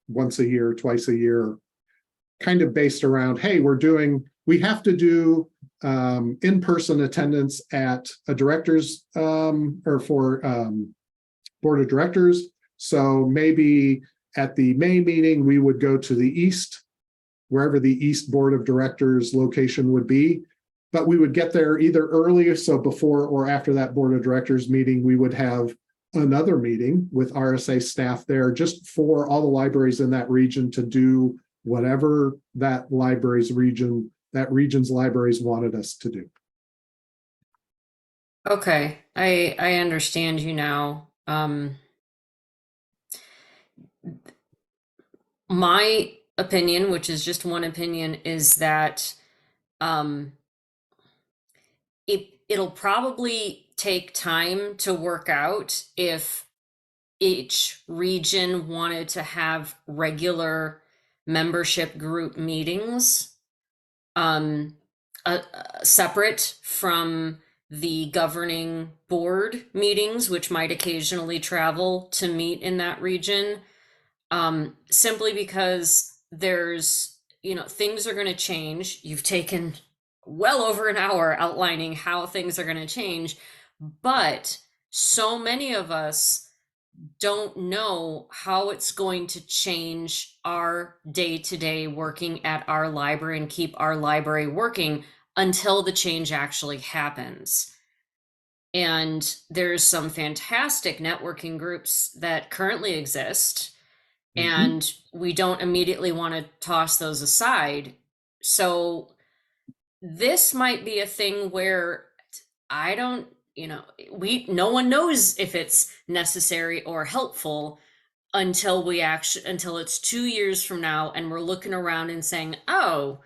once a year, twice a year, kind of based around, hey, we have to do in-person attendance at a director's or for board of directors. So maybe at the May meeting, we would go to the East, wherever the East Board of Directors location would be, but we would get there either early, so before or after that Board of Directors meeting, we would have another meeting with RSA staff there just for all the libraries in that region to do whatever that region's libraries wanted us to do. Okay, I understand you now. My opinion, which is just one opinion, is that it'll probably take time to work out if each region wanted to have regular membership group meetings separate from the governing board meetings, which might occasionally travel to meet in that region. Simply because there's, things are going to change. You've taken well over an hour outlining how things are going to change, but so many of us don't know how it's going to change our day-to-day working at our library and keep our library working until the change actually happens. And there's some fantastic networking groups that currently exist. And we don't immediately want to toss those aside. So this might be a thing where no one knows if it's necessary or helpful until it's 2 years from now and we're looking around and saying, oh,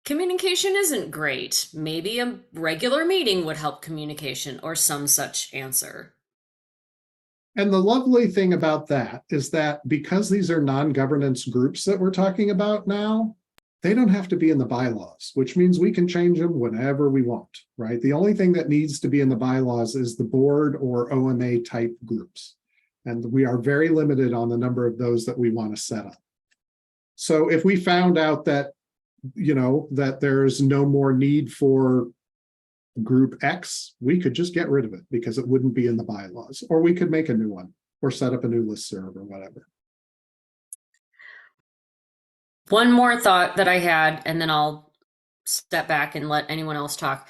communication isn't great. Maybe a regular meeting would help communication or some such answer. And the lovely thing about that is that because these are non-governance groups that we're talking about now, they don't have to be in the bylaws, which means we can change them whenever we want, right? The only thing that needs to be in the bylaws is the board or OMA type groups. And we are very limited on the number of those that we want to set up. So if we found out that, you know, that there's no more need for group X, we could just get rid of it because it wouldn't be in the bylaws, or we could make a new one or set up a new listserv or whatever. One more thought that I had, and then I'll step back and let anyone else talk.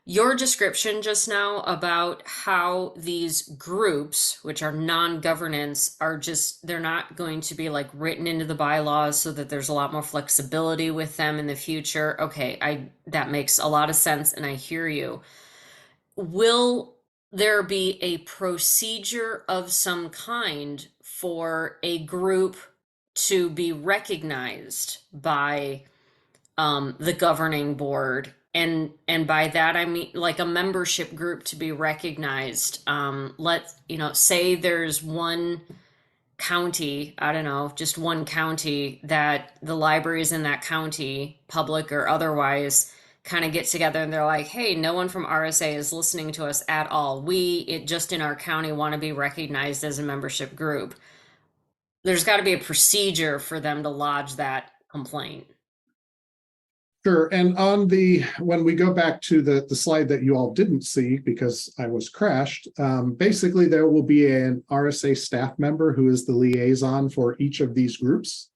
Your description just now about how these groups, which are non-governance, are just, they're not going to be like written into the bylaws so that there's a lot more flexibility with them in the future. Okay, that makes a lot of sense, and I hear you. Will there be a procedure of some kind for a group to be recognized by the governing board? And by that, I mean like a membership group to be recognized. Say there's one county, I don't know, just one county that the libraries in that county, public or otherwise, kind of get together and they're like, hey, no one from RSA is listening to us at all. Just in our county want to be recognized as a membership group. There's got to be a procedure for them to lodge that complaint. Sure. And when we go back to the slide that you all didn't see because I was crashed, basically there will be an RSA staff member who is the liaison for each of these groups.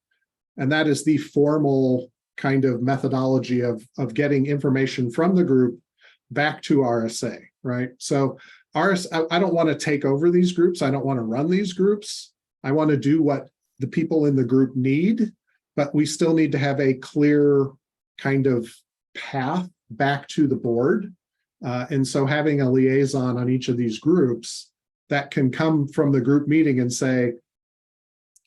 And that is the formal kind of methodology of getting information from the group back to RSA, right? So I don't want to take over these groups. I don't want to run these groups. I want to do what the people in the group need, but we still need to have a clear kind of path back to the board. And so having a liaison on each of these groups that can come from the group meeting and say,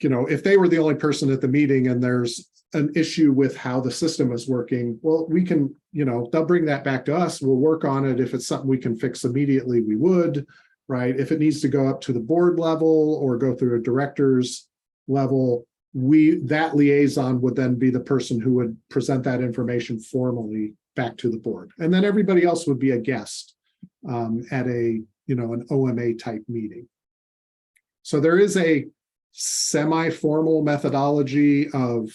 you know, if they were the only person at the meeting and there's an issue with how the system is working, well, we can, you know, they'll bring that back to us. We'll work on it. If it's something we can fix immediately, we would, right? If it needs to go up to the board level or go through a director's level, that liaison would then be the person who would present that information formally back to the board. And then everybody else would be a guest at an OMA type meeting. So there is a semi-formal methodology of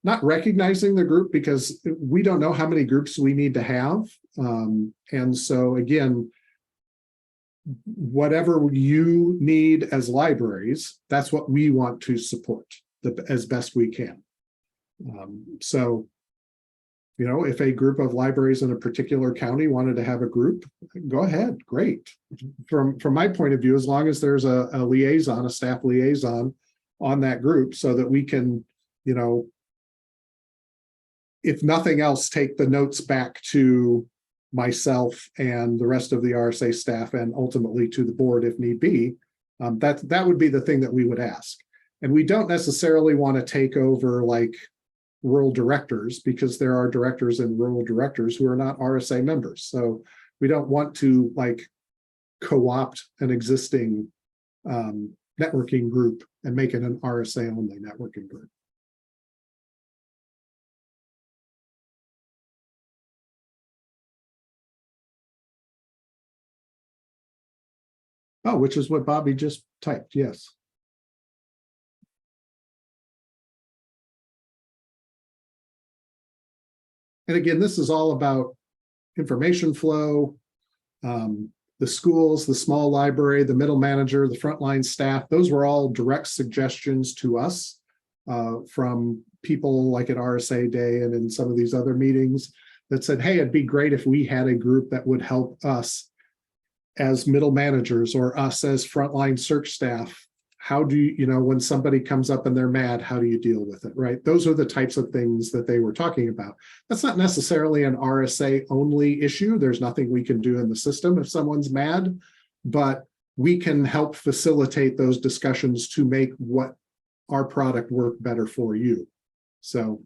not recognizing the group because we don't know how many groups we need to have. And so again, whatever you need as libraries, that's what we want to support as best we can. So, you know, if a group of libraries in a particular county wanted to have a group, go ahead, great. From my point of view, as long as there's a liaison, a staff liaison on that group so that we can, you know, if nothing else, take the notes back to myself and the rest of the RSA staff and ultimately to the board if need be. That would be the thing that we would ask. And we don't necessarily want to take over like rural directors because there are directors and rural directors who are not RSA members. So we don't want to like co-opt an existing networking group and make it an RSA only networking group. Oh, which is what Bobby just typed, yes. And again, this is all about information flow, the schools, the small library, the middle manager, the frontline staff. Those were all direct suggestions to us from people like at RSA Day and in some of these other meetings that said, hey, it'd be great if we had a group that would help us as middle managers or us as frontline search staff. How do you know, when somebody comes up and they're mad, how do you deal with it, right? Those are the types of things that they were talking about. That's not necessarily an RSA only issue. There's nothing we can do in the system if someone's mad, but we can help facilitate those discussions to make what our product work better for you. So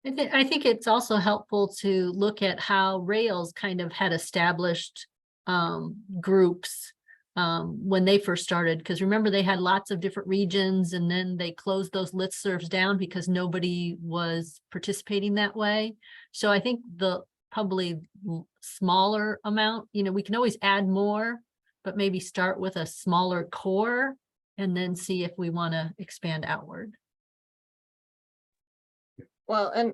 I think it's also helpful to look at how Rails kind of had established groups when they first started, because remember they had lots of different regions and then they closed those listservs down because nobody was participating that way. So I think the probably smaller amount, you know, we can always add more, but maybe start with a smaller core and then see if we want to expand outward. Well, and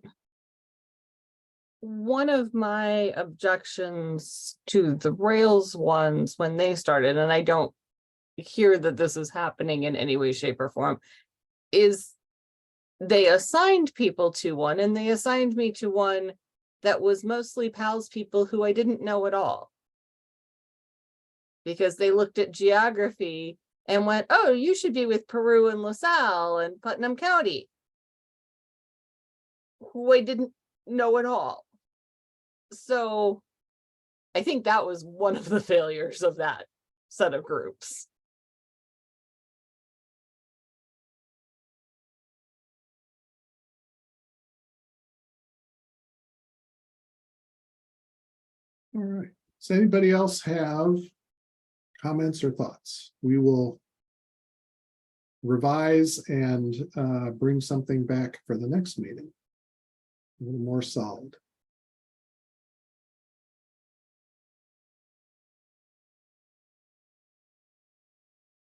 one of my objections to the Rails ones when they started, and I don't hear that this is happening in any way, shape, or form, is they assigned people to one, and they assigned me to one that was mostly PALS people who I didn't know at all. Because they looked at geography and went, oh, you should be with Peru and LaSalle and Putnam County, who I didn't know at all. So I think that was one of the failures of that set of groups. All right. Does anybody else have comments or thoughts? We will revise and bring something back for the next meeting. A little more solid.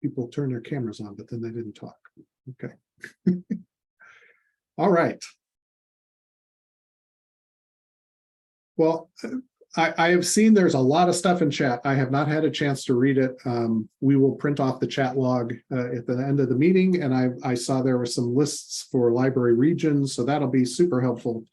People turn their cameras on, but then they didn't talk. Okay. All right. Well, I have seen there's a lot of stuff in chat. I have not had a chance to read it. We will print off the chat log at the end of the meeting, and I saw there were some lists for library regions, so that'll be super helpful.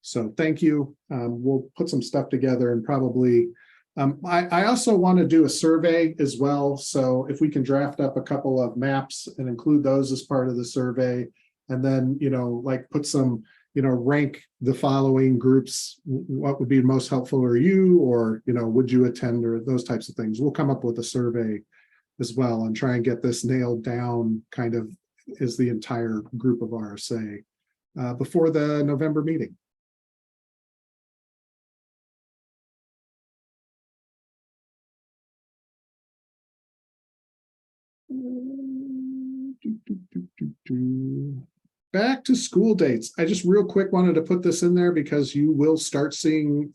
So thank you. We'll put some stuff together and probably, I also want to do a survey as well. So if we can draft up a couple of maps and include those as part of the survey, and then, you know, like put some, you know, rank the following groups, what would be most helpful for you, or, you know, would you attend, or those types of things. We'll come up with a survey as well and try and get this nailed down kind of as the entire group of RSA before the November meeting. Back to school dates. I just real quick wanted to put this in there because you will start seeing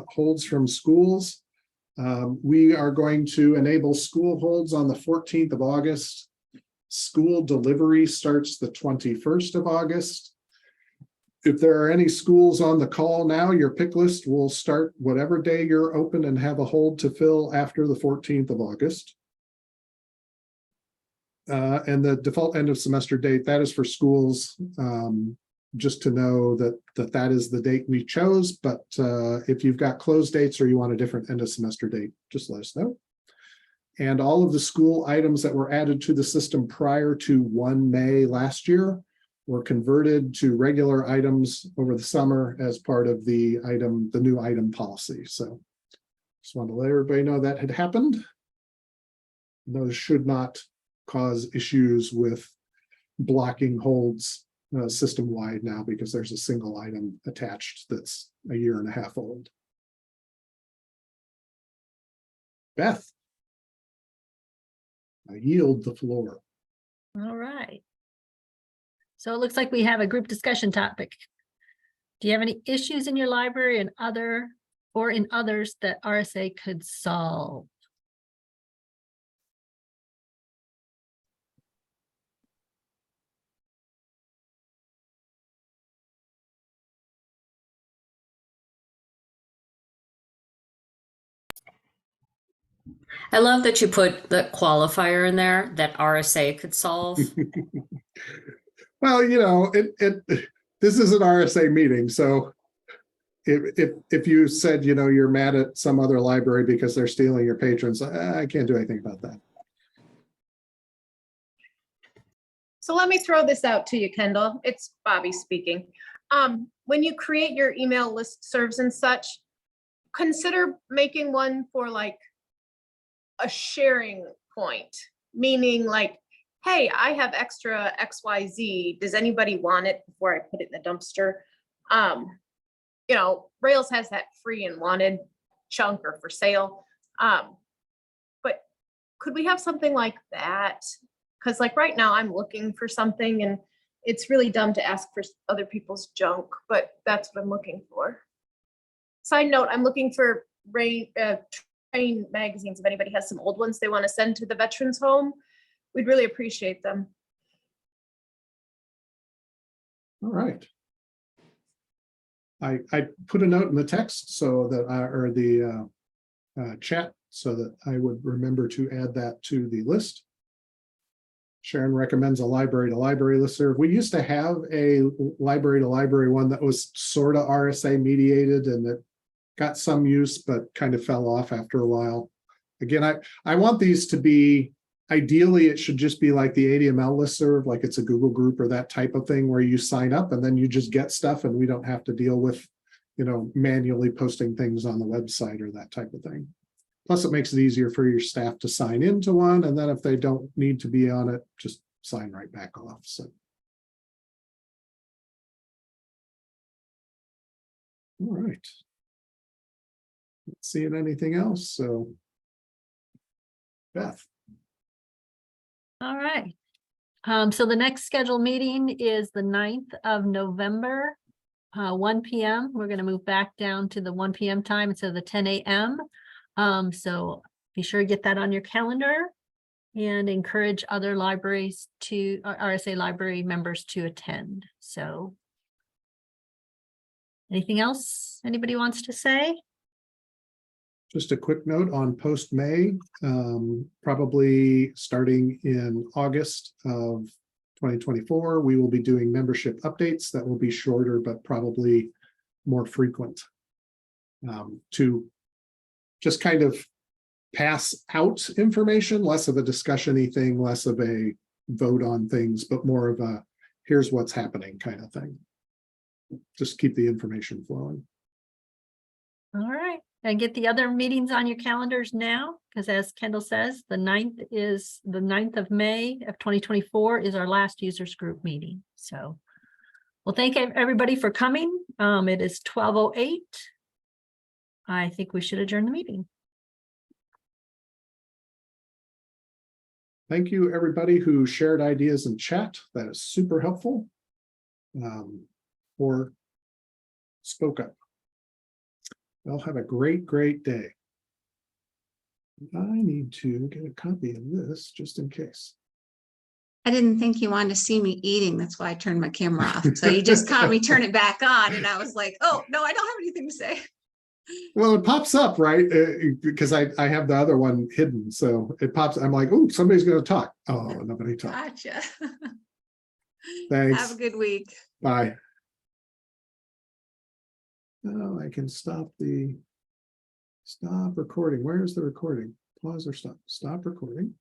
holds from schools. We are going to enable school holds on the 14th of August. School delivery starts the 21st of August. If there are any schools on the call now, your pick list will start whatever day you're open and have a hold to fill after the 14th of August. And the default end of semester date, that is for schools, just to know that that is the date we chose. But if you've got closed dates or you want a different end of semester date, just let us know. And all of the school items that were added to the system prior to 1 May last year were converted to regular items over the summer as part of the new item policy. So just wanted to let everybody know that had happened. Those should not cause issues with blocking holds system-wide now, because there's a single item attached that's a 1.5 years old. Beth, I yield the floor. All right. So it looks like we have a group discussion topic. Do you have any issues in your library and in others that RSA could solve? I love that you put the qualifier in there that RSA could solve. Well, you know, this is an RSA meeting, so if you said, you know, you're mad at some other library because they're stealing your patrons, I can't do anything about that. So let me throw this out to you, Kendall. It's Bobby speaking. When you create your email listservs and such, consider making one for like a sharing point, meaning like, hey, I have extra XYZ. Does anybody want it before I put it in the dumpster? You know, Rails has that free and wanted chunk or for sale. But could we have something like that? Because like right now I'm looking for something and it's really dumb to ask for other people's junk, but that's what I'm looking for. Side note, I'm looking for train magazines. If anybody has some old ones they want to send to the veterans home, we'd really appreciate them. All right. I put a note in the text so that or the chat so that I would remember to add that to the list. Sharon recommends a library to library listserv. We used to have a library to library one that was sort of RSA mediated and that got some use, but kind of fell off after a while. Again, I want these to be, ideally, it should just be like the ADML listserv, like it's a Google group or that type of thing where you sign up and then you just get stuff and we don't have to deal with, you know, manually posting things on the website or that type of thing. Plus, it makes it easier for your staff to sign into one. And then if they don't need to be on it, just sign right back off. So. All right. Not seeing anything else. So, Beth. All right. So the next scheduled meeting is the 9th of November, 1 p.m. We're going to move back down to the 1 p.m. time instead of the 10 a.m. So be sure to get that on your calendar and encourage other libraries to RSA library members to attend. So anything else anybody wants to say? Just a quick note on post-May, probably starting in August of 2024, we will be doing membership updates that will be shorter, but probably more frequent to just kind of pass out information, less of a discussion-y thing, less of a vote on things, but more of a here's what's happening kind of thing. Just keep the information flowing. All right. And get the other meetings on your calendars now, because as Kendall says, the 9th of May of 2024 is our last users group meeting. So, well, thank everybody for coming. It is 12:08. I think we should adjourn the meeting. Thank you, everybody who shared ideas in chat. That is super helpful. Or spoke up. Well, have a great, great day. I need to get a copy of this just in case. I didn't think you wanted to see me eating. That's why I turned my camera off. So you just caught me turn it back on and I was like, oh, no, I don't have anything to say. Well, it pops up, right? Because I have the other one hidden. So it pops. I'm like, oh, somebody's going to talk. Oh, nobody talked. Gotcha. Thanks. Have a good week. Bye. Oh, I can stop recording. Where is the recording? Pause or stop? Stop recording.